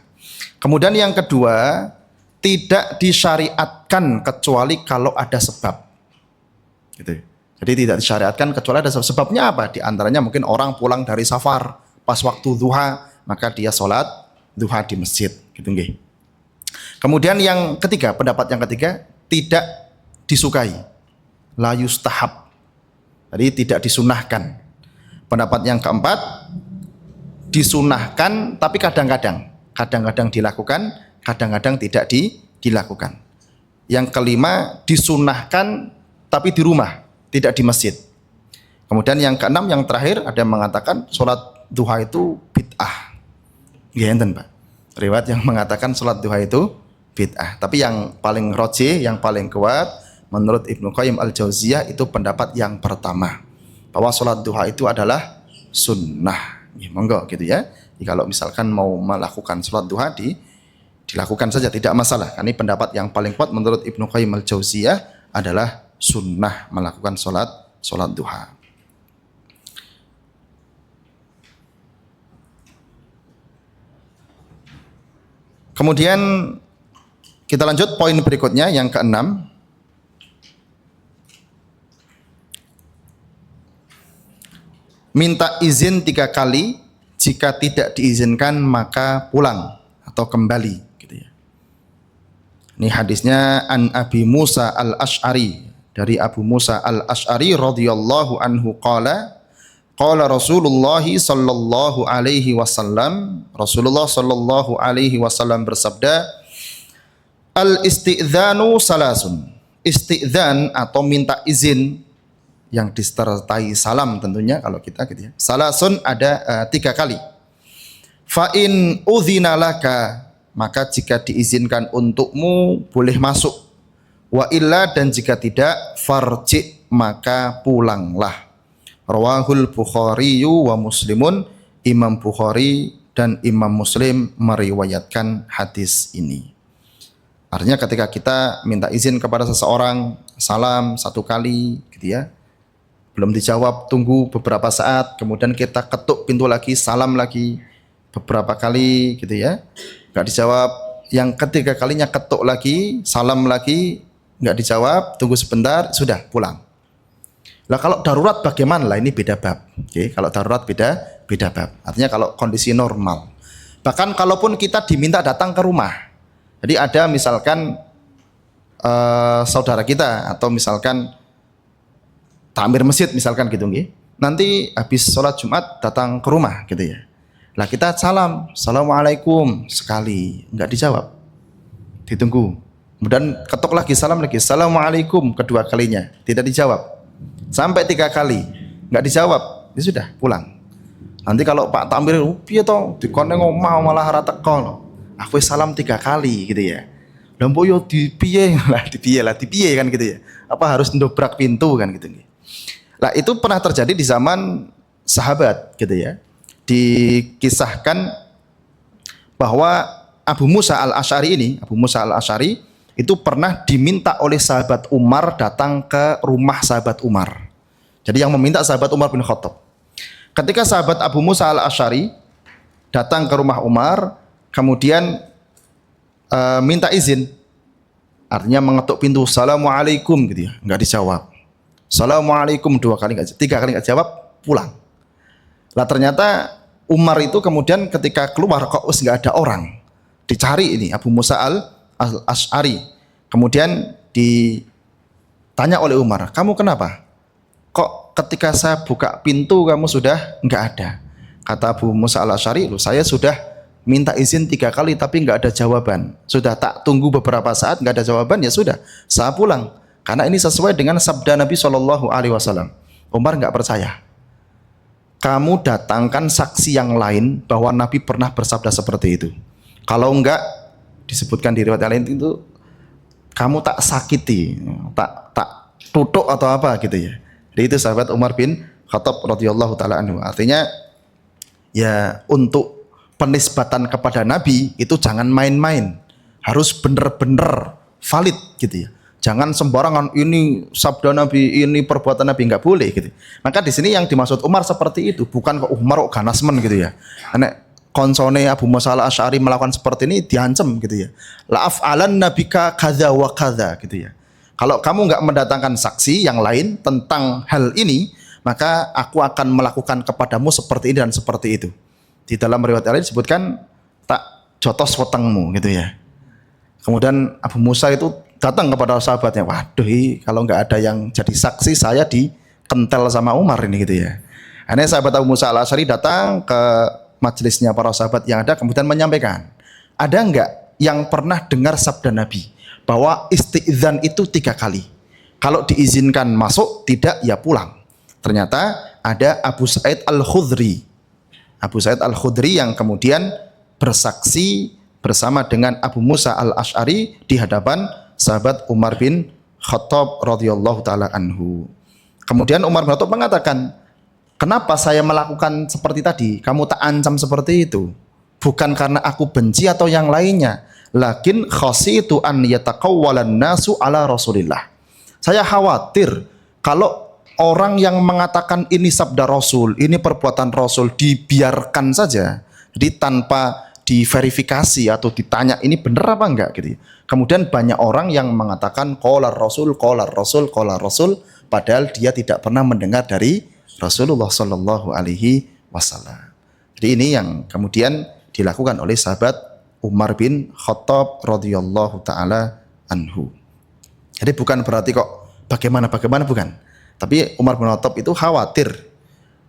Kemudian yang kedua, tidak disyariatkan kecuali kalau ada sebab. Gitu. Jadi tidak disyariatkan kecuali ada sebab. Sebabnya apa? Di antaranya mungkin orang pulang dari safar, pas waktu duha, maka dia sholat duha di masjid, gitu nggih. Kemudian yang ketiga, pendapat yang ketiga, tidak disukai, la yustahab, jadi tidak disunahkan. Pendapat yang keempat, disunahkan tapi kadang-kadang dilakukan, kadang-kadang tidak dilakukan. Yang kelima, disunahkan tapi di rumah, tidak di masjid. Kemudian yang keenam, yang terakhir, ada yang mengatakan sholat duha itu bid'ah. Ya, enten Pak. Riwayat yang mengatakan sholat duha itu bid'ah. Tapi yang paling rajih, yang paling kuat menurut Ibnu Qayyim al-Jauziyah itu pendapat yang pertama, bahwa sholat duha itu adalah sunnah. Ya, monggo gitu ya. Jadi kalau misalkan mau melakukan sholat duha dilakukan saja, tidak masalah. Ini pendapat yang paling kuat menurut Ibnu Qayyim al-Jauziyah adalah sunnah melakukan sholat duha. Kemudian kita lanjut poin berikutnya yang keenam. Minta izin 3 kali, jika tidak diizinkan maka pulang atau kembali, gitu ya. Ini hadisnya an Abi Musa al-Ash'ari, dari Abu Musa al-Ash'ari radhiyallahu anhu qala Rasulullah sallallahu alaihi wasallam, Rasulullah sallallahu alaihi wasallam bersabda, al-isti'dzanu salasun. Isti'dzan atau minta izin yang disertai salam tentunya kalau kita gitu ya. Salasun ada 3 kali. Fa in udzina laka, maka jika diizinkan untukmu boleh masuk. Wa illa, dan jika tidak, farji, maka pulanglah. Rawahul Bukhari wa Muslimun, Imam Bukhari dan Imam Muslim meriwayatkan hadis ini. Artinya ketika kita minta izin kepada seseorang, salam 1 kali gitu ya, belum dijawab, tunggu beberapa saat, kemudian kita ketuk pintu lagi, salam lagi beberapa kali gitu ya, nggak dijawab, yang ketiga kalinya ketuk lagi, salam lagi, nggak dijawab, tunggu sebentar, sudah pulang. Lah kalau darurat bagaimana? Lah ini beda bab. Oke, kalau darurat beda bab. Artinya kalau kondisi normal. Bahkan kalaupun kita diminta datang ke rumah. Jadi ada misalkan saudara kita atau misalkan takmir masjid misalkan gitu nggih. Nanti habis sholat Jumat datang ke rumah gitu ya. Lah kita salam, assalamualaikum, sekali, enggak dijawab. Ditunggu. Kemudian ketuk lagi, salam lagi, assalamualaikum, kedua kalinya, tidak dijawab. Sampai 3 kali nggak dijawab, ya sudah pulang. Nanti kalau Pak Tamir piye to dikone ngomong malah ora teko, aku salam 3 kali gitu ya. Lah mbok yo dipiye lah dipiye kan gitu ya. Apa harus ndobrak pintu kan gitu. Lah itu pernah terjadi di zaman sahabat gitu ya. Dikisahkan bahwa Abu Musa al-Ash'ari itu pernah diminta oleh sahabat Umar datang ke rumah sahabat Umar. Jadi yang meminta sahabat Umar bin Khattab. Ketika sahabat Abu Musa al-Ash'ari datang ke rumah Umar, kemudian minta izin, artinya mengetuk pintu, assalamualaikum gitu ya, nggak dijawab. Assalamualaikum 2 kali, 3 kali nggak jawab, pulang. Lah ternyata Umar itu kemudian ketika keluar kok nggak ada orang, dicari ini Abu Musa al-Ash'ari. Kemudian ditanya oleh Umar, kamu kenapa? Kok ketika saya buka pintu kamu sudah nggak ada? Kata Abu Musa al-Ash'ari, saya sudah minta izin 3 kali tapi nggak ada jawaban. Sudah tak tunggu beberapa saat nggak ada jawaban, ya sudah, saya pulang. Karena ini sesuai dengan sabda Nabi SAW. Umar nggak percaya. Kamu datangkan saksi yang lain bahwa Nabi pernah bersabda seperti itu. Kalau enggak, disebutkan di riwayat lain itu kamu tak sakiti, tak tutuk atau apa gitu ya. Jadi itu sahabat Umar bin Khattab radhiyallahu taala anhu. Artinya ya untuk penisbatan kepada Nabi itu jangan main-main, harus benar-benar valid gitu ya. Jangan sembarangan ini sabda Nabi, ini perbuatan Nabi, nggak boleh gitu. Maka di sini yang dimaksud Umar seperti itu, bukan kok Umar kok ganasmen gitu ya. Nek konsone Abu Musa al-Ash'ari melakukan seperti ini diancam gitu ya. La af'alan nabika kadza wa kadza gitu ya. Kalau kamu nggak mendatangkan saksi yang lain tentang hal ini, maka aku akan melakukan kepadamu seperti ini dan seperti itu. Di dalam riwayat lain disebutkan tak jotos wetengmu gitu ya. Kemudian Abu Musa itu datang kepada sahabatnya, waduh kalau nggak ada yang jadi saksi saya dikentel sama Umar ini gitu ya. Akhirnya sahabat Abu Musa al-Asy'ari datang ke majelisnya para sahabat yang ada, kemudian menyampaikan, ada nggak yang pernah dengar sabda Nabi bahwa isti'dzan itu 3 kali, kalau diizinkan masuk, tidak ya pulang. Ternyata ada Abu Sa'id al-Khudri, Abu Sa'id al-Khudri yang kemudian bersaksi bersama dengan Abu Musa al-Asy'ari di hadapan sahabat Umar bin Khattab radhiyallahu taala anhu. Kemudian Umar bin Khattab mengatakan, kenapa saya melakukan seperti tadi? Kamu tak ancam seperti itu. Bukan karena aku benci atau yang lainnya. Lakin khasitu an yataqawwalan nasu ala Rasulillah. Saya khawatir kalau orang yang mengatakan ini sabda Rasul, ini perbuatan Rasul, dibiarkan saja, jadi tanpa diverifikasi atau ditanya ini benar apa enggak gitu. Kemudian banyak orang yang mengatakan qala Rasul, padahal dia tidak pernah mendengar dari Rasulullah Shallallahu Alaihi Wasallam. Jadi ini yang kemudian dilakukan oleh sahabat Umar bin Khattab radhiyallahu taala anhu. Jadi bukan berarti kok bagaimana bukan. Tapi Umar bin Khattab itu khawatir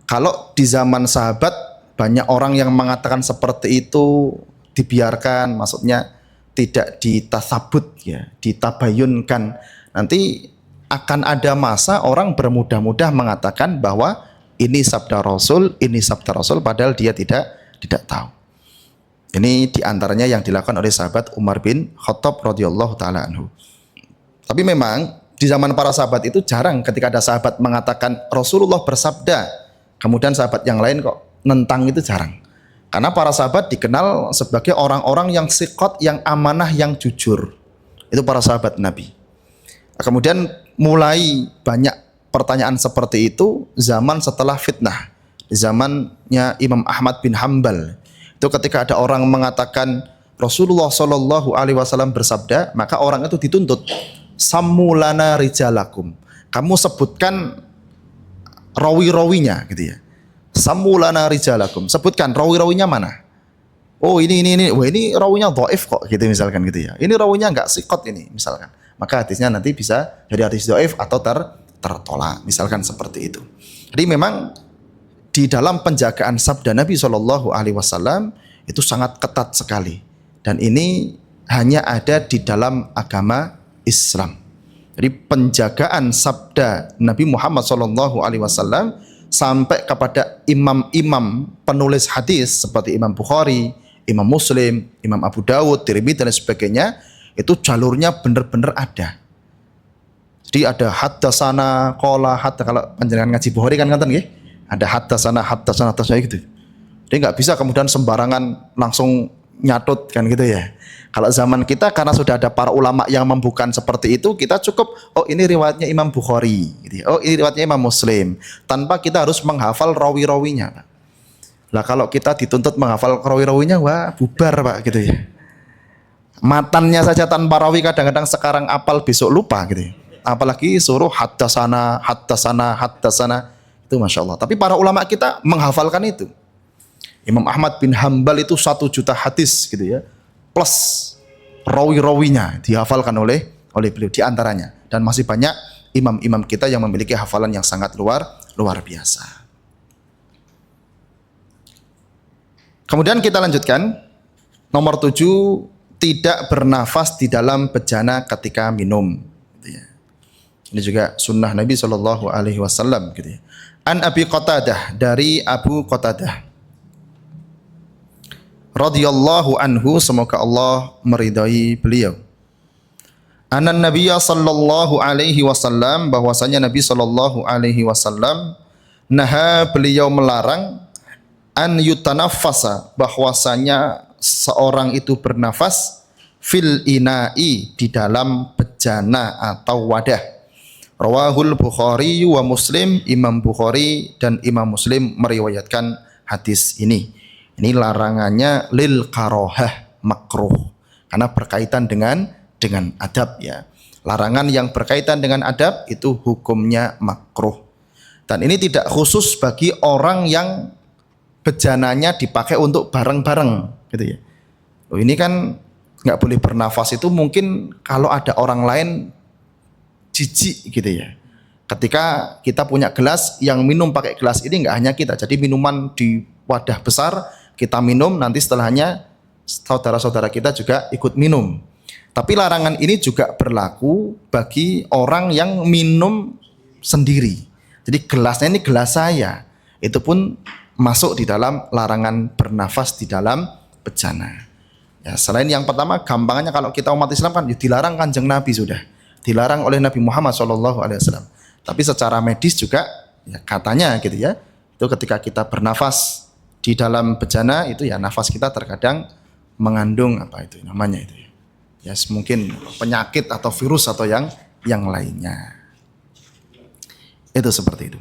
kalau di zaman sahabat banyak orang yang mengatakan seperti itu dibiarkan, maksudnya tidak ditasabut ya, ditabayunkan. Nanti akan ada masa orang bermudah-mudah mengatakan bahwa ini sabda Rasul, padahal dia tidak tahu. Ini diantaranya yang dilakukan oleh sahabat Umar bin Khattab radhiyallahu taala anhu. Tapi memang di zaman para sahabat itu jarang ketika ada sahabat mengatakan Rasulullah bersabda, kemudian sahabat yang lain kok nentang, itu jarang. Karena para sahabat dikenal sebagai orang-orang yang siqat, yang amanah, yang jujur. Itu para sahabat Nabi. Kemudian mulai banyak pertanyaan seperti itu zaman setelah fitnah. Di zamannya Imam Ahmad bin Hambal. Itu ketika ada orang mengatakan Rasulullah Shallallahu Alaihi Wasallam bersabda, maka orang itu dituntut, sammulana rijalakum, kamu sebutkan rawi-rawinya gitu ya. Sammulana rijalakum, sebutkan rawi-rawinya mana. Oh ini, wah ini rawinya dhaif kok gitu misalkan gitu ya. Ini rawinya enggak siqat ini misalkan. Maka hadisnya nanti bisa jadi hadis dhaif atau tertolak misalkan seperti itu. Jadi memang di dalam penjagaan sabda Nabi Shallallahu Alaihi Wasallam itu sangat ketat sekali, dan ini hanya ada di dalam agama Islam. Jadi penjagaan sabda Nabi Muhammad Shallallahu Alaihi Wasallam sampai kepada imam-imam penulis hadis seperti Imam Bukhari, Imam Muslim, Imam Abu Dawud, Tirmidzi dan sebagainya, itu jalurnya benar-benar ada. Jadi ada haddatsana, qala, hatta, kalau panjenengan ngaji Bukhari kan ngoten nggih, ada haddatsana gitu. Dia nggak bisa kemudian sembarangan langsung nyatut kan gitu ya. Kalau zaman kita karena sudah ada para ulama yang membuka seperti itu, kita cukup oh ini riwayatnya Imam Bukhari gitu ya. Oh ini riwayatnya Imam Muslim, tanpa kita harus menghafal rawi-rawinya, Pak. Lah kalau kita dituntut menghafal rawi-rawinya, wah bubar Pak gitu ya. Matannya saja tanpa rawi kadang-kadang sekarang apal besok lupa gitu ya. Apalagi suruh haddatsana itu Masya Allah. Tapi para ulama kita menghafalkan itu. Imam Ahmad bin Hambal itu 1 juta hadis gitu ya, plus rawi-rawinya dihafalkan oleh beliau diantaranya. Dan masih banyak imam-imam kita yang memiliki hafalan yang sangat luar biasa. Kemudian kita lanjutkan nomor 7, tidak bernafas di dalam bejana ketika minum gitu ya. Ini juga sunnah Nabi Shallallahu Alaihi Wasallam gitu ya. An Abi Qatadah, dari Abu Qatadah radhiyallahu anhu, semoga Allah meridai beliau. Anan Nabiyya sallallahu alaihi wasallam, bahwasanya Nabi sallallahu alaihi wasallam naha, beliau melarang, an yutanaffasa, bahwasanya seorang itu bernafas fil ina'i, di dalam bejana atau wadah. Rawahul Bukhari wa Muslim, Imam Bukhari dan Imam Muslim meriwayatkan hadis ini. Ini larangannya lil karohah, makruh, karena berkaitan dengan adab ya. Larangan yang berkaitan dengan adab itu hukumnya makruh. Dan ini tidak khusus bagi orang yang bejananya dipakai untuk bareng-bareng gitu ya. Oh, ini kan nggak boleh bernafas itu mungkin kalau ada orang lain jijik gitu ya. Ketika kita punya gelas, yang minum pakai gelas ini nggak hanya kita, jadi minuman di wadah besar kita minum, nanti setelahnya saudara-saudara kita juga ikut minum. Tapi larangan ini juga berlaku bagi orang yang minum sendiri. Jadi gelasnya ini gelas saya, itu pun masuk di dalam larangan bernafas di dalam bejana. Ya, selain yang pertama, gampangnya kalau kita umat Islam kan dilarang Kanjeng Nabi sudah, dilarang oleh Nabi Muhammad SAW. Tapi secara medis juga ya katanya gitu ya, itu ketika kita bernafas di dalam bejana itu ya nafas kita terkadang mengandung apa itu namanya itu ya, mungkin penyakit atau virus atau yang lainnya. Itu seperti itu.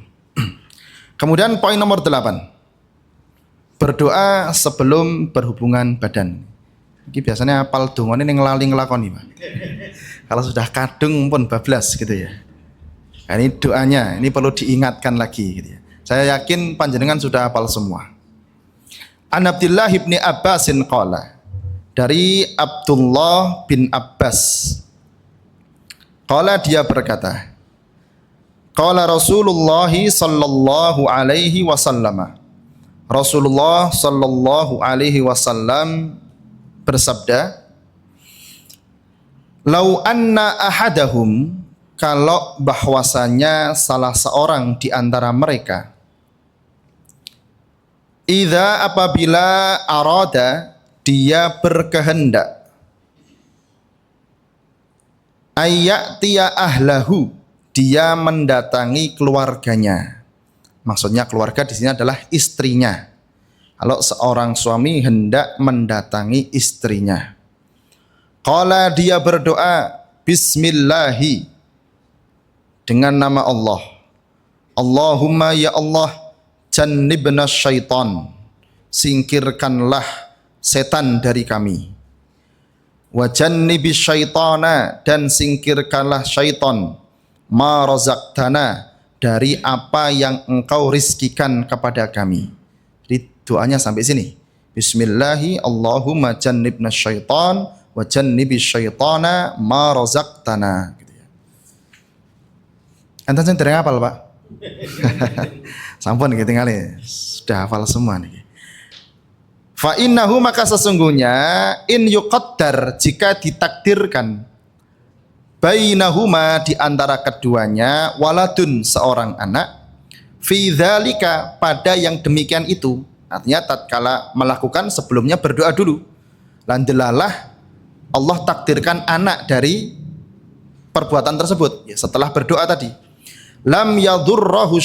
Kemudian poin nomor 8, berdoa sebelum berhubungan badan. Ini biasanya apal dongane ning lali nglakoni, Pak. Kalau sudah kadung pun bablas gitu ya. Nah, ini doanya, ini perlu diingatkan lagi gitu ya. Saya yakin panjenengan sudah hafal semua. An Abdullah bin Abbasin qala, dari Abdullah bin Abbas, qala dia berkata, qala Rasulullah sallallahu alaihi wasallam, Rasulullah sallallahu alaihi wasallam bersabda, lau anna ahadahum, kalau bahwasanya salah seorang di antara mereka, idza apabila arada, dia berkehendak, ayyatiya ahlahu, dia mendatangi keluarganya. Maksudnya keluarga di sini adalah istrinya. Kalau seorang suami hendak mendatangi istrinya, qala, dia berdoa bismillahi, dengan nama Allah. Allahumma ya Allah, jannibna syaitan, singkirkanlah setan dari kami. Wa jannibis syaitana, dan singkirkanlah syaitan, ma razaqtana, dari apa yang engkau rizkikan kepada kami. Jadi doanya sampai sini. Bismillahi Allahumma jannibna syaitan wa jannibis syaitana ma razaqtana. Enten sing dereng hafal, Pak? Sampun ketinggal sudah hafal semua nih. Fa innahu, maka sesungguhnya, in yuqaddar, jika ditakdirkan, bainahuma, di antara keduanya, waladun, seorang anak, fi dzalika, pada yang demikian itu, artinya tatkala melakukan sebelumnya berdoa dulu. Landelalah Allah takdirkan anak dari perbuatan tersebut ya, setelah berdoa tadi. Lam yadurrahu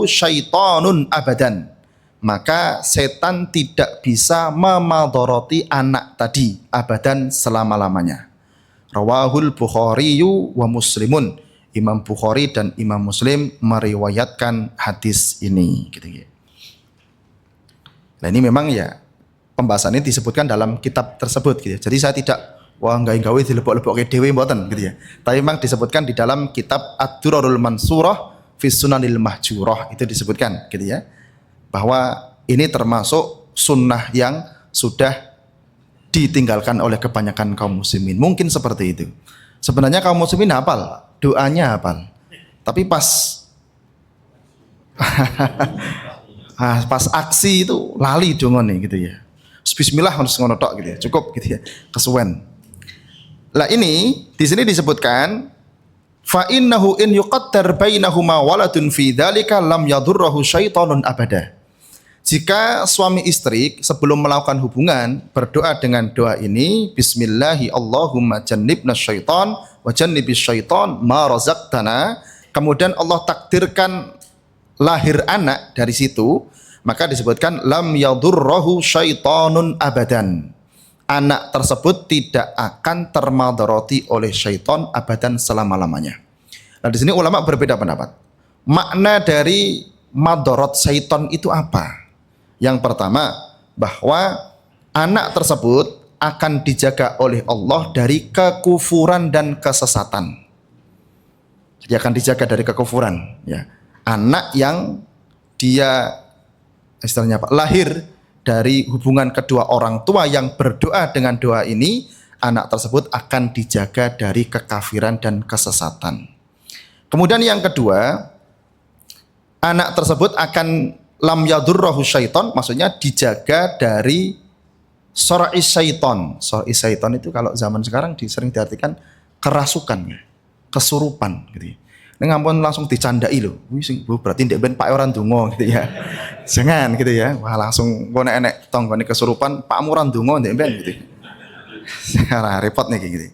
syaitanun abadan, maka setan tidak bisa memadharati anak tadi abadan, selama-lamanya. Rawahul Bukhari wa Muslimun, Imam Bukhari dan Imam Muslim meriwayatkan hadis ini gitu ya. Nah, ini memang ya pembahasan ini disebutkan dalam kitab tersebut gitu ya. Jadi saya tidak gawe dilebok-lebokke dhewe mboten gitu ya. Tapi memang disebutkan di dalam kitab Ad-Durarul Mansurah fi Sunanil Mahjurah, itu disebutkan gitu ya. Bahwa ini termasuk sunnah yang sudah ditinggalkan oleh kebanyakan kaum muslimin. Mungkin seperti itu. Sebenarnya kaum muslimin hafal, doanya hafal. Tapi pas pas aksi itu lali dongone gitu ya. Bismillah harus ngono tok gitu ya. Cukup gitu ya. Kesuwen. Lah ini di sini disebutkan fa innahu in yuqaddar bainahuma waladun fi dzalika lam yadurruhu syaitanun abada. Jika suami istri sebelum melakukan hubungan berdoa dengan doa ini, bismillahi Allahumma jannibna syaitan wa jannibis syaitan ma razaqtana, kemudian Allah takdirkan lahir anak dari situ, maka disebutkan lam yadurruhu syaitanun abadan. Anak tersebut tidak akan termadharati oleh syaitan abadan, selama-lamanya. Nah, di sini ulama berbeda pendapat. Makna dari madharat syaitan itu apa? Yang pertama, bahwa anak tersebut akan dijaga oleh Allah dari kekufuran dan kesesatan. Jadi akan dijaga dari kekufuran, ya. Anak yang dia istilahnya apa? Lahir dari hubungan kedua orang tua yang berdoa dengan doa ini, anak tersebut akan dijaga dari kekafiran dan kesesatan. Kemudian yang kedua, anak tersebut akan lam yadurrahu syaiton, maksudnya dijaga dari sor'is syaiton. Sor'is syaiton itu kalau zaman sekarang sering diartikan kerasukan, kesurupan gitu ya. Ini ngampun langsung dicandai loh. Berarti ndek ben Pak orang donga gitu ya. Jangan gitu ya. Wah langsung gue enek tonggone kesurupan Pak Muran donga ndek ben gitu. Sekarang repot nih kayak gitu.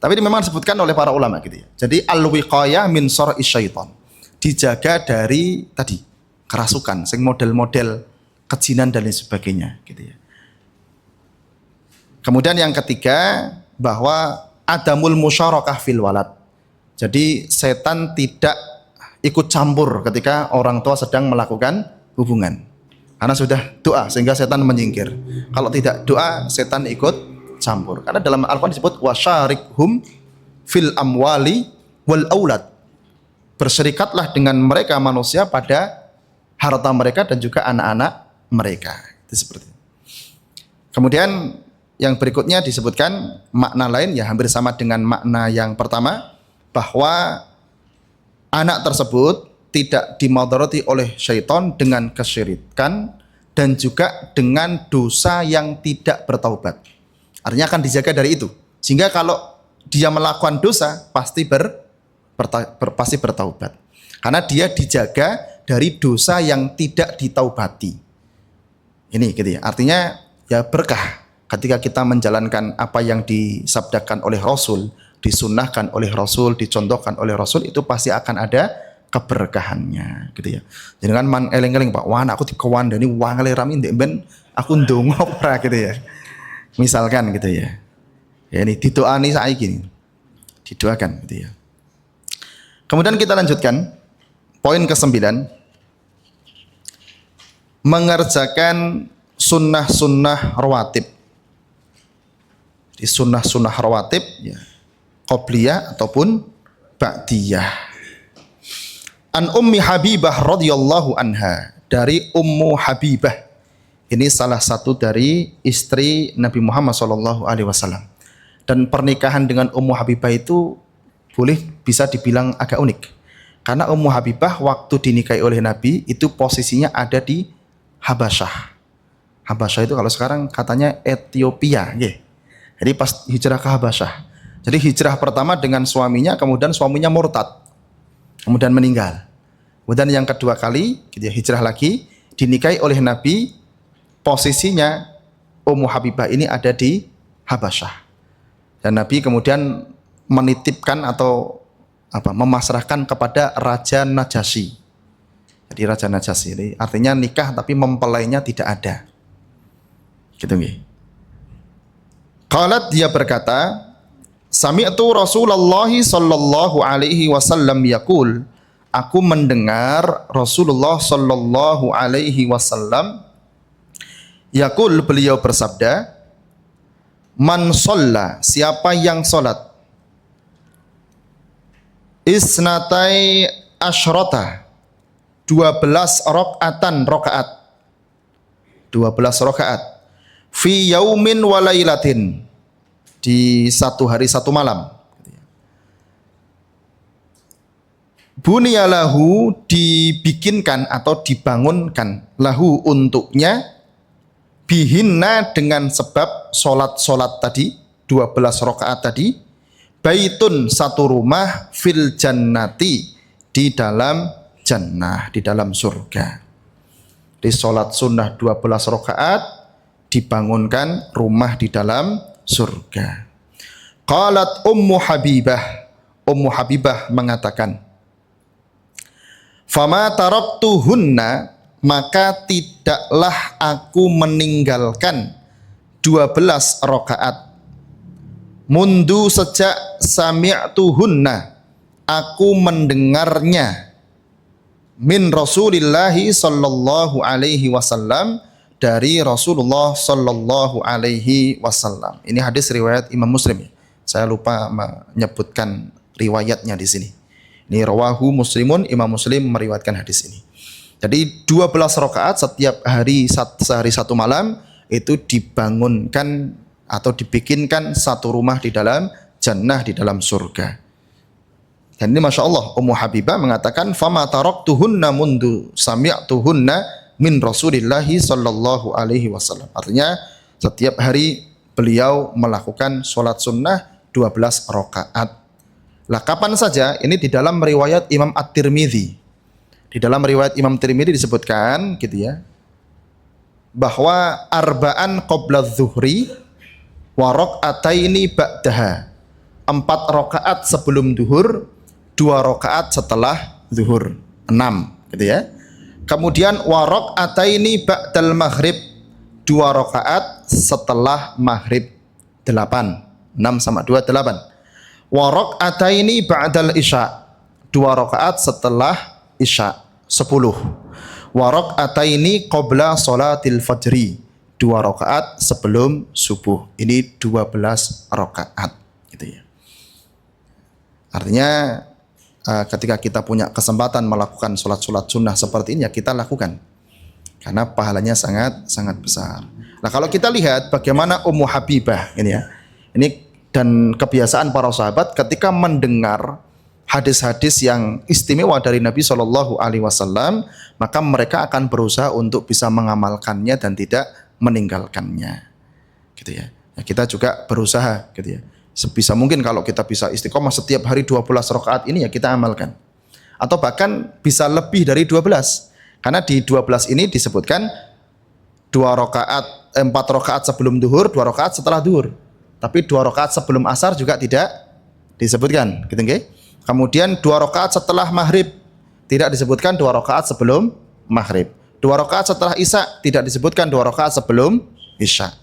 Tapi ini memang disebutkan oleh para ulama gitu ya. Jadi al-wiqayah min sor'is syaiton. Dijaga dari tadi kerasukan, sing model-model kejinan dan lain sebagainya gitu ya. Kemudian yang ketiga, bahwa adamul musyarakah fil walad. Jadi setan tidak ikut campur ketika orang tua sedang melakukan hubungan. Karena sudah doa sehingga setan menyingkir. Kalau tidak doa, setan ikut campur. Karena dalam Al-Quran disebut wasyarikhum fil amwali wal aulad. Berserikatlah dengan mereka manusia pada harta mereka dan juga anak-anak mereka. Itu seperti itu. Kemudian yang berikutnya disebutkan makna lain ya hampir sama dengan makna yang pertama, bahwa anak tersebut tidak dimadarati oleh syaitan dengan kesyirikan dan juga dengan dosa yang tidak bertaubat. Artinya akan dijaga dari itu. Sehingga kalau dia melakukan dosa pasti pasti bertaubat. Karena dia dijaga dari dosa yang tidak ditaubati. Ini gitu ya. Artinya ya berkah ketika kita menjalankan apa yang disabdakan oleh Rasul, disunnahkan oleh Rasul, dicontohkan oleh Rasul, itu pasti akan ada keberkahannya gitu ya. Jadi kan man eling-eling Pak, wah aku dikewandani wangale rami ndek ben aku ndonga ora gitu ya. Misalkan gitu ya. Ya ini didoani saiki ini. Didoakan gitu ya. Kemudian kita lanjutkan poin ke-9. Mengerjakan sunnah-sunnah rawatib. Di sunnah-sunnah rawatib ya, qobliyah ataupun ba'diyah. An Ummi Habibah radhiyallahu anha, dari Ummu Habibah. Ini salah satu dari istri Nabi Muhammad SAW. Dan pernikahan dengan Ummu Habibah itu bisa dibilang agak unik. Karena Ummu Habibah waktu dinikahi oleh Nabi itu posisinya ada di Habasyah. Habasyah itu kalau sekarang katanya Ethiopia, yeah. Jadi pas hijrah ke Habasyah. Jadi hijrah pertama dengan suaminya, kemudian suaminya murtad, kemudian meninggal. Kemudian yang kedua kali, gitu ya, hijrah lagi, dinikahi oleh Nabi, posisinya Ummu Habibah ini ada di Habasyah. Dan Nabi kemudian menitipkan atau memasrahkan kepada Raja Najasyi. Jadi Raja Najasyi ini artinya nikah tapi mempelainya tidak ada. Gitu nggih. Qalat, dia berkata, sami'tu Rasulullah sallallahu alaihi wasallam yaqul, aku mendengar Rasulullah sallallahu alaihi wasallam yaqul, beliau bersabda, man shalla, siapa yang salat, isnatai asyrata, 12 rakaat, 12 rakaat, fi yaumin wa lailatin, di satu hari satu malam. Bunyalahu, dibikinkan atau dibangunkan, lahu untuknya, bihinna dengan sebab solat-solat tadi, 12 rakaat tadi, baitun satu rumah, fil jannati, di dalam jannah, di dalam surga. Di solat sunnah 12 rakaat, dibangunkan rumah di dalam surga. Qalat Ummu Habibah, Ummu Habibah mengatakan, fama taraktuhunna, maka tidaklah aku meninggalkan 12 rakaat, mundu sejak sami'tuhunna, aku mendengarnya, min Rasulillahi sallallahu alaihi wasallam, dari Rasulullah sallallahu alaihi wasallam. Ini hadis riwayat Imam Muslim. Saya lupa menyebutkan riwayatnya di sini. Ini rawahu Muslimun, Imam Muslim meriwayatkan hadis ini. Jadi 12 rakaat setiap hari sehari satu malam itu dibangunkan atau dibikinkan satu rumah di dalam jannah, di dalam surga. Dan ini Masya Allah, Ummu Habibah mengatakan, fama taraktuhunna mundu sami'tuhunna min Rasulillahi sallallahu alaihi wasallam. Artinya setiap hari beliau melakukan sholat sunnah 12 rakaat. Lah kapan saja? Ini di dalam riwayat Imam At-Tirmidzi. Di dalam riwayat Imam Tirmidzi disebutkan gitu ya, bahwa arba'an qabla dzuhri wa raka'ataini ba'daha. 4 rakaat sebelum zuhur, 2 rakaat setelah zuhur. 6 gitu ya. Kemudian wa raka'ataini ba'dal maghrib, 2 rakaat setelah maghrib. 8. 6 sama 2 8. Wa raka'ataini ba'dal isya, 2 rakaat setelah isya. 10. Wa raka'ataini qabla salatil fajri, 2 rakaat sebelum subuh. Ini 12 rakaat gitu ya. Artinya ketika kita punya kesempatan melakukan sholat-sholat sunnah seperti ini ya kita lakukan, karena pahalanya sangat sangat besar. Nah kalau kita lihat bagaimana Ummu Habibah ini ya, ini dan kebiasaan para sahabat ketika mendengar hadis-hadis yang istimewa dari Nabi Shallallahu Alaihi Wasallam, maka mereka akan berusaha untuk bisa mengamalkannya dan tidak meninggalkannya, gitu ya. Ya kita juga berusaha, gitu ya. Sebisa mungkin kalau kita bisa istiqomah setiap hari 12 rakaat ini ya kita amalkan, atau bahkan bisa lebih dari 12, karena di 12 ini disebutkan 4 rakaat sebelum duhur, 2 rakaat setelah duhur, tapi 2 rakaat sebelum asar juga tidak disebutkan, gitu nggih. Kemudian 2 rakaat setelah maghrib, tidak disebutkan 2 rakaat sebelum maghrib. 2 rakaat setelah isya, tidak disebutkan 2 rakaat sebelum isya.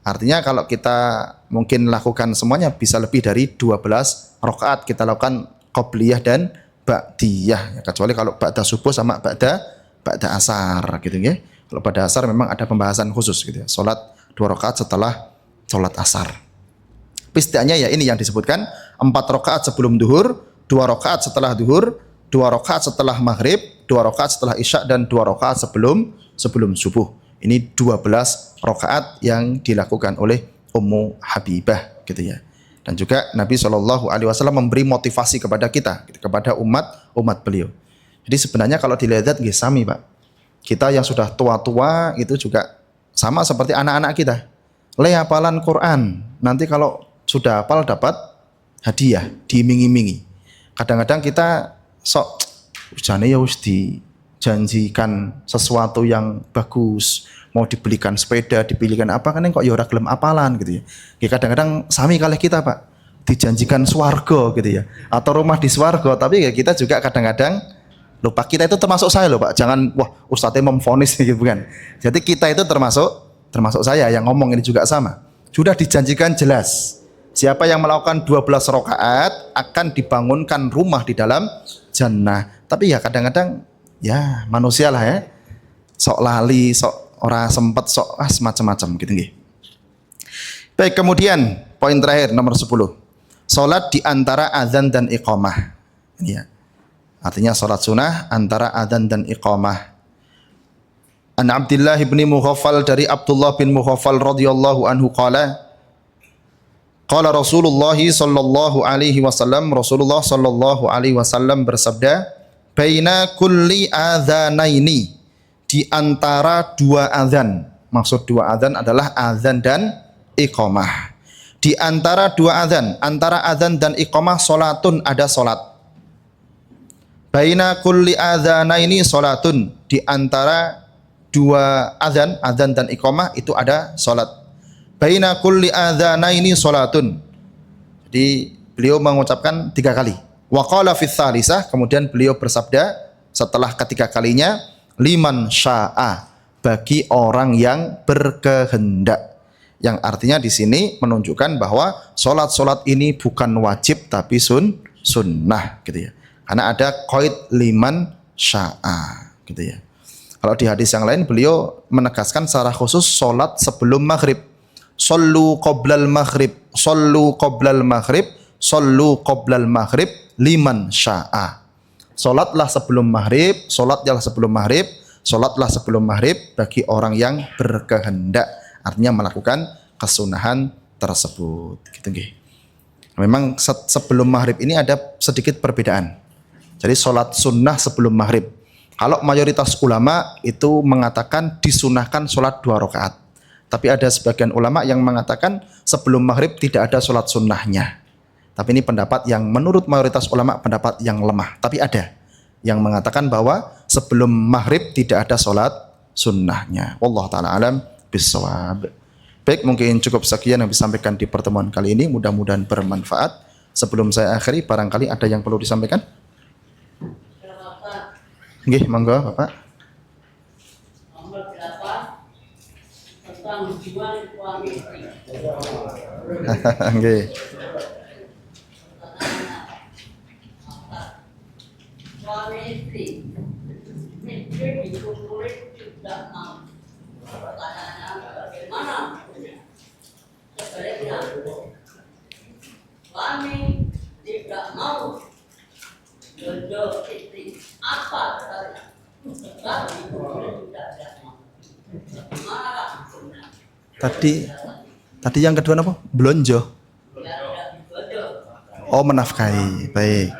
Artinya kalau kita mungkin lakukan semuanya bisa lebih dari 12 rakaat kita lakukan qobliyah dan ba'diyah. Ya, kecuali kalau ba'da subuh sama ba'da asar gitu ya. Kalau ba'da asar memang ada pembahasan khusus gitu ya. Salat 2 rakaat setelah salat asar. Setidaknya ya ini yang disebutkan 4 rakaat sebelum duhur, 2 rakaat setelah duhur, 2 rakaat setelah maghrib, 2 rakaat setelah isya, dan 2 rakaat sebelum subuh. Ini 12 rakaat yang dilakukan oleh Ummu Habibah gitu ya. Dan juga Nabi SAW memberi motivasi kepada kita, gitu, kepada umat beliau. Jadi sebenarnya kalau dilihat nggih sami Pak, kita yang sudah tua-tua itu juga sama seperti anak-anak kita. Le hafalan Quran, nanti kalau sudah hafal dapat hadiah, diiming-imingi. Kadang-kadang kita sok ujane ya wis dijanjikan sesuatu yang bagus, mau dibelikan sepeda, dipilihkan apa kan kok ya ora gelem apalan gitu ya. Ya kadang-kadang sami kalih kita Pak, dijanjikan swarga gitu ya, atau rumah di swarga, tapi ya kita juga kadang-kadang lupa. Kita itu termasuk saya loh Pak, jangan wah ustadznya memvonis gitu bukan. Jadi kita itu termasuk saya yang ngomong ini juga sama. Sudah dijanjikan jelas. Siapa yang melakukan 12 rakaat akan dibangunkan rumah di dalam jannah. Tapi ya kadang-kadang ya manusia lah ya. Sok lali, sok ora sempet, sok semacam-macam gitu nggih. Baik, kemudian poin terakhir nomor 10. Salat di antara azan dan iqamah. Ini ya. Artinya salat sunnah antara azan dan iqamah. An Abdullah bin Mughaffal, dari Abdullah bin Mughaffal radhiyallahu anhu qala qala Rasulullah sallallahu alaihi wasallam, Rasulullah sallallahu alaihi wasallam bersabda, baina kulli adzanaini, di antara 2 azan. Maksud 2 azan adalah azan dan iqamah. Di antara 2 azan, antara azan dan iqamah salatun, ada salat. Baina kulli adzanaini salatun, di antara 2 azan, azan dan iqamah itu ada salat. Baina kulli adzanaini salatun. Jadi beliau mengucapkan 3 kali. Wa qala fi tsalisah, kemudian beliau bersabda setelah ketiga kalinya, liman syaa, bagi orang yang berkehendak. Yang artinya di sini menunjukkan bahwa salat-salat ini bukan wajib tapi sunnah gitu ya. Karena ada qaid liman syaa gitu ya. Kalau di hadis yang lain beliau menegaskan secara khusus salat sebelum maghrib. Sallu qoblal maghrib, sallu qoblal maghrib, sallu qoblal maghrib liman syaa. Salatlah sebelum maghrib, salatlah sebelum maghrib Sholatlah sebelum maghrib bagi orang yang berkehendak, artinya melakukan kesunahan tersebut. Gitu nggih. Memang sebelum maghrib ini ada sedikit perbedaan. Jadi sholat sunnah sebelum maghrib. Kalau mayoritas ulama itu mengatakan disunahkan sholat 2 rakaat. Tapi ada sebagian ulama yang mengatakan sebelum maghrib tidak ada sholat sunnahnya. Tapi ini pendapat yang menurut mayoritas ulama pendapat yang lemah. Tapi ada yang mengatakan bahwa sebelum maghrib tidak ada sholat sunnahnya. Wallahu ta'ala alam bissawab. Baik, mungkin cukup sekian yang disampaikan di pertemuan kali ini. Mudah-mudahan bermanfaat. Sebelum saya akhiri, barangkali ada yang perlu disampaikan? Nggih, monggo Bapak. Nomor 8 tentang hubungan suami istri. Nggih. Suami istri. Istri dikumpulin tidak mau. Pertanyaannya bagaimana? Sebaliknya, suami tidak mau jodoh istri. Apa caranya? Sebab dikumpulin tidak mau. Bagaimana hukumnya? Tadi yang kedua apa? Blonjo. Biar tidak dijodoh. Oh, menafkahi. Baik.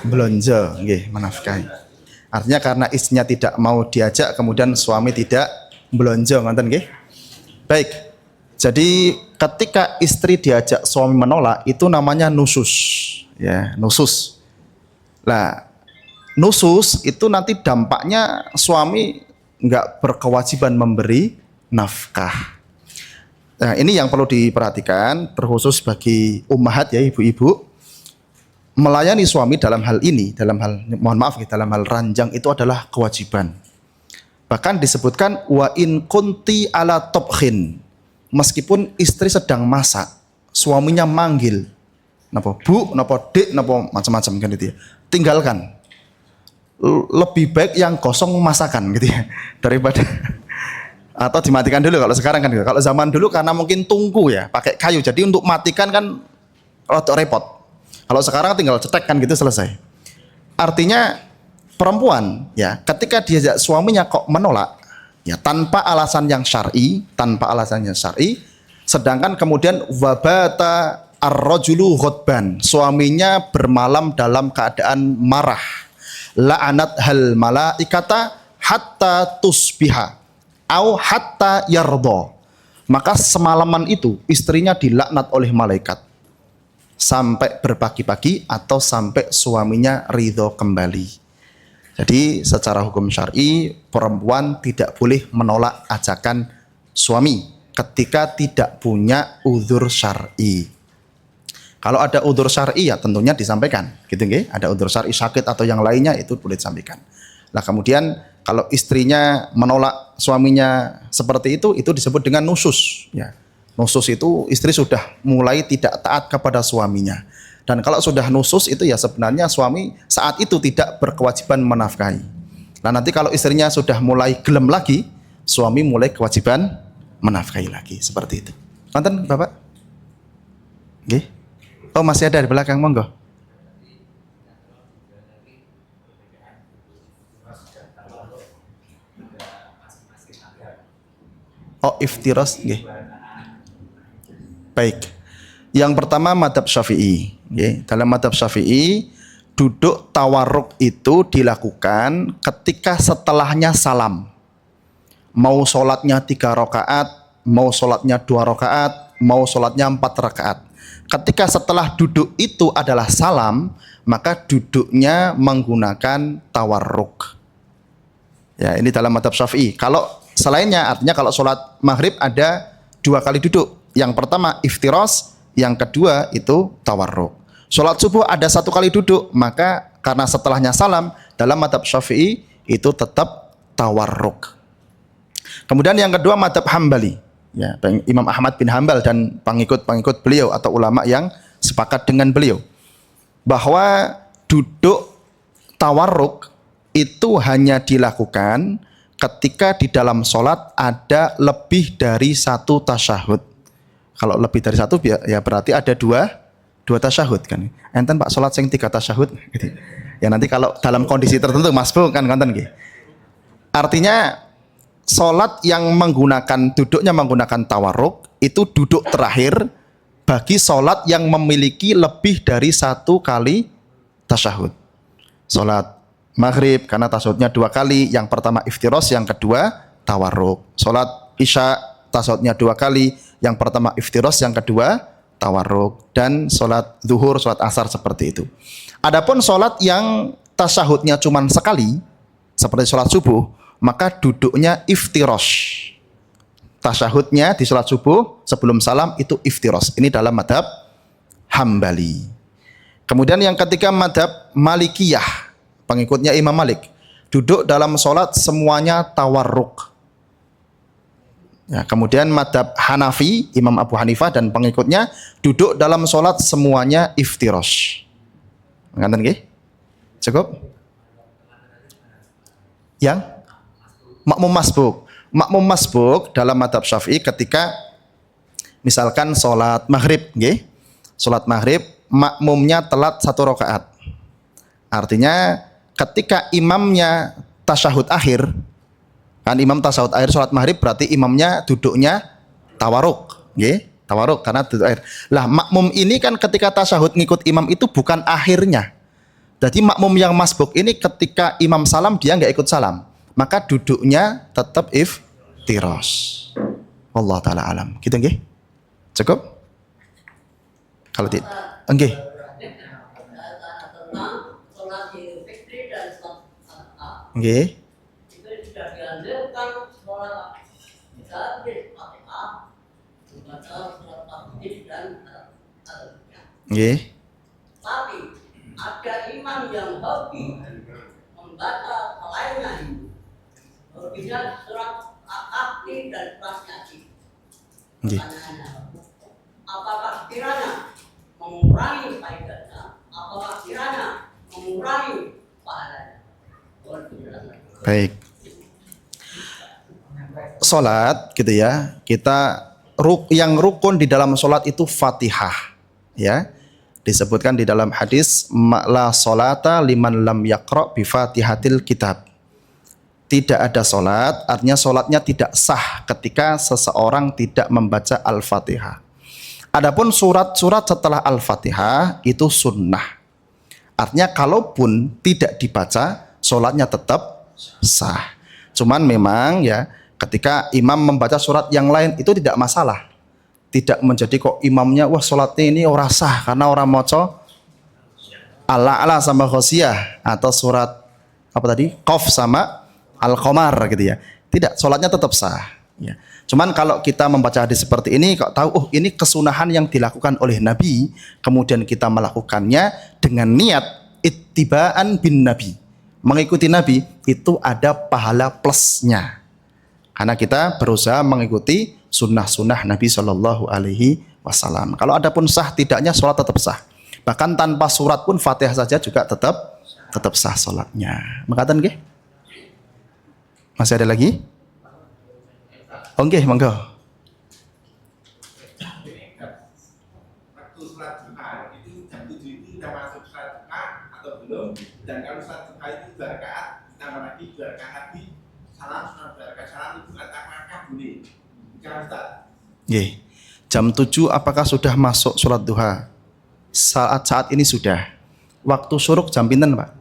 Blonjo, nggih, menafkahi. Artinya karena istrinya tidak mau diajak, kemudian suami tidak blonjo, ngoten nggih. Baik. Jadi ketika istri diajak suami menolak itu namanya nusus. Ya, nusus. Nah, nusus itu nanti dampaknya suami nggak berkewajiban memberi nafkah. Nah, ini yang perlu diperhatikan, terkhusus bagi ummahat ya, ibu-ibu. Melayani suami dalam hal ini, dalam hal ranjang itu adalah kewajiban. Bahkan disebutkan wa in kunti ala tobkhin. Meskipun istri sedang masak, suaminya manggil, napa bu, napa dek, napa macam-macam kan gitu ya. Tinggalkan. Lebih baik yang kosong masakan gitu ya, daripada atau dimatikan dulu kalau sekarang kan gitu. Kalau zaman dulu karena mungkin tungku ya, pakai kayu. Jadi untuk matikan kan rada repot. Kalau sekarang tinggal cetek kan gitu selesai. Artinya perempuan ya, ketika diajak suaminya kok menolak ya tanpa alasan yang syar'i, sedangkan kemudian wabata ar-rajulu ghadban, suaminya bermalam dalam keadaan marah. La'anat hal malaikata hatta tusbiha au hatta yardo. Maka semalaman itu istrinya dilaknat oleh malaikat sampai berpagi-pagi atau sampai suaminya ridho kembali. Jadi secara hukum syar'i perempuan tidak boleh menolak ajakan suami ketika tidak punya udzur syar'i. Kalau ada udzur syar'i ya tentunya disampaikan, gitu nggih? Ada udzur syar'i sakit atau yang lainnya itu boleh disampaikan. Nah, kemudian kalau istrinya menolak suaminya seperti itu disebut dengan nusus, ya. Nusus itu istri sudah mulai tidak taat kepada suaminya. Dan kalau sudah nusus itu ya sebenarnya suami saat itu tidak berkewajiban menafkahi. Nah, nanti kalau istrinya sudah mulai gelem lagi, suami mulai kewajiban menafkahi lagi, seperti itu. Nonton Bapak? Nggih. Oh, masih ada di belakang, monggo. Oh, iftiras nggih. Baik. Yang pertama madhab Syafi'i. Dalam madhab Syafi'i, duduk tawarruk itu dilakukan ketika setelahnya salam. Mau sholatnya 3 rakaat, mau sholatnya 2 rakaat, mau sholatnya 4 rakaat. Ketika setelah duduk itu adalah salam, maka duduknya menggunakan tawarruk. Ya, ini dalam madhab Syafi'i. Kalau selainnya, artinya kalau sholat maghrib ada 2 kali duduk. Yang pertama iftiras, yang kedua itu tawarruk. Sholat subuh ada 1 kali duduk, maka karena setelahnya salam, dalam madhab Syafi'i itu tetap tawarruk. Kemudian yang kedua madhab Hambali, ya, Imam Ahmad bin Hambal dan pengikut-pengikut beliau atau ulama yang sepakat dengan beliau, bahwa duduk tawarruk itu hanya dilakukan ketika di dalam sholat ada lebih dari 1 tasyahud. Kalau lebih dari 1 ya berarti ada 2 tasyahud kan. Enten Pak sholat sing 3 tasyahud gitu. Ya nanti kalau dalam kondisi tertentu masbuk kan konten nggih. Artinya sholat yang duduknya menggunakan tawarruk itu duduk terakhir bagi sholat yang memiliki lebih dari satu kali tasyahud. Sholat maghrib karena tasyahudnya 2 kali, yang pertama iftiros, yang kedua tawarruk. Sholat isya tasyahudnya 2 kali, yang pertama iftiros, yang kedua tawarruk. Dan sholat zuhur, sholat asar seperti itu. Adapun sholat yang tasyahudnya cuma sekali, seperti sholat subuh, maka duduknya iftiros. Tasyahudnya di sholat subuh sebelum salam itu iftiros. Ini dalam madhab Hambali. Kemudian yang ketiga madhab Malikiyah, pengikutnya Imam Malik, duduk dalam sholat semuanya tawarruk. Ya, kemudian madhab Hanafi, Imam Abu Hanifah dan pengikutnya duduk dalam sholat semuanya iftiros. Ngerti nggih? Cukup? Yang makmum masbuk. Makmum masbuk dalam madhab Syafi'i ketika misalkan sholat maghrib, nggih, sholat maghrib makmumnya telat 1 rakaat. Artinya ketika imamnya tasyahud akhir, kan imam tasyahud akhir sholat maghrib berarti imamnya duduknya tawaruk, nggih, tawaruk karena duduk akhir. Lah makmum ini kan ketika tasyahud ngikut imam itu bukan akhirnya. Jadi makmum yang masbuk ini ketika imam salam dia nggak ikut salam, maka duduknya tetap iftiros. Wallahu taala alam. Gitu nggih? Cukup? Kalau tidak, nggih. Tentang sholat Idul Fitri dan sholat Adha. Nggih. Itu sudah dianjurkan sholat kita Al-Fatihah, membaca surat Tahmid dan Al-Fatihah. Nggih. Tapi ada imam yang hobi membaca selainnya itu. Hobinya surat Al-Kahfi dan surat Yasin. Nggih. Pertanyaannya, apakah kiranya mengurangi faedahnya? Apakah kiranya mengurangi pahalanya? Baik. Salat gitu ya. Yang rukun di dalam salat itu Fatihah, ya. Disebutkan di dalam hadis la salata liman lam yaqra bi Fatihatil kitab. Tidak ada salat, artinya salatnya tidak sah ketika seseorang tidak membaca Al-Fatihah. Adapun surat-surat setelah Al-Fatihah itu sunnah. Artinya kalaupun tidak dibaca, salatnya tetap sah. Cuman memang ya ketika imam membaca surat yang lain itu tidak masalah. Tidak menjadi kok imamnya wah salatnya ini ora sah karena orang maca Al-A'la sama Ghosiyah atau surat apa tadi? Qaf sama Al-Qamar gitu ya. Tidak, salatnya tetap sah ya. Cuman kalau kita membaca hadis seperti ini kok tahu oh ini kesunahan yang dilakukan oleh Nabi, kemudian kita melakukannya dengan niat ittiba'an bin Nabi. Mengikuti Nabi itu ada pahala plusnya. Karena kita berusaha mengikuti sunnah-sunnah Nabi Shallallahu Alaihi Wasallam. Kalau ada pun sah tidaknya sholat tetap sah. Bahkan tanpa surat pun Fatihah saja juga tetap sah sholatnya. Makatan nggih? Masih ada lagi? Oh nggih, monggo. Waktu sholat Jumat itu jam 7 itu sudah masuk sholat Jumat atau belum? Dan kalau sholat Jumat itu 2 rakaat, ditambah lagi 2 rakaat lagi, salam sunat 2 rakaat salam itu apakah boleh? Kalau Ustaz. Nggih. Jam 7 apakah sudah masuk sholat duha? Saat ini sudah. Waktu syuruk jam pinten, Pak?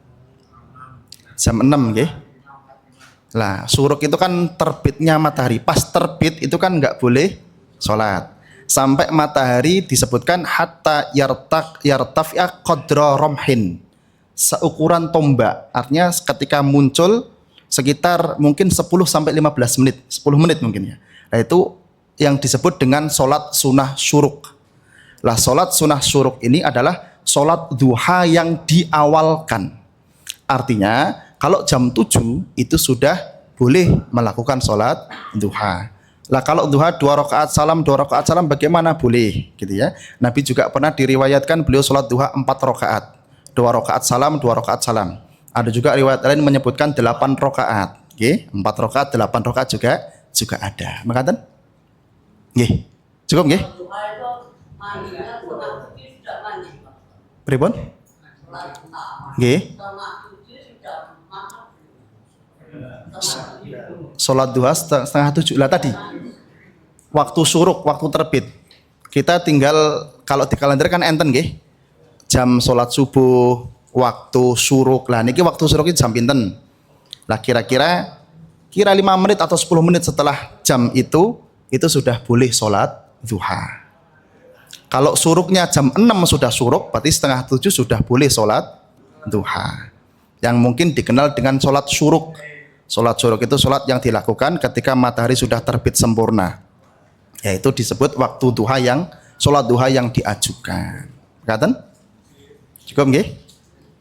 Jam 6 nggih. Lah, syuruk itu kan terbitnya matahari. Pas terbit itu kan nggak boleh sholat. Sampai matahari disebutkan hatta yartafi'a qadra romhin. Seukuran tombak. Artinya ketika muncul sekitar mungkin 10 sampai 15 menit. 10 menit mungkin ya. Nah, itu yang disebut dengan sholat sunnah syuruk. Lah, sholat sunnah syuruk ini adalah sholat duha yang diawalkan. Artinya kalau jam 7 itu sudah boleh melakukan sholat duha. Lah kalau duha 2 rakaat salam bagaimana? Boleh gitu ya. Nabi juga pernah diriwayatkan beliau sholat duha 4 rakaat. 2 rakaat salam, 2 rakaat salam. Ada juga riwayat lain menyebutkan 8 rakaat. Oke, 4 rakaat, 8 rakaat juga ada. Makatan? Nggih. Cukup nggih? Duha itu mandinya setengah 7 sudah mandi, Pak. Pripun? Sholat duha. Nggih. Setengah 7 sudah makan. Setengah Sholat duha setengah 7 lah tadi. Waktu suruk, waktu terbit. Kita tinggal kalau di kalender kan enten nggih. Jam sholat subuh, waktu suruk. Lah niki waktu suruk itu jam pinten? Lah kira 5 menit atau 10 menit setelah jam itu sudah boleh sholat duha. Kalau suruknya jam 6 sudah suruk, berarti setengah 7 sudah boleh sholat duha. Yang mungkin dikenal dengan sholat suruk. Sholat suruk itu sholat yang dilakukan ketika matahari sudah terbit sempurna. Yaitu disebut waktu duha yang sholat duha yang diajukan. Katen? Cukup nggih?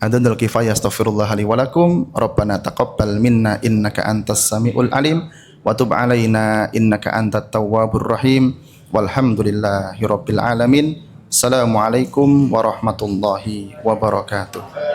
Adunul kifayah astaghfirullah li wa lakum. Rabbana taqabbal minna innaka antas samiul alim wa tub alaina innaka antat tawwabur rahim. Walhamdulillahi rabbil alamin. Assalamualaikum warahmatullahi wabarakatuh.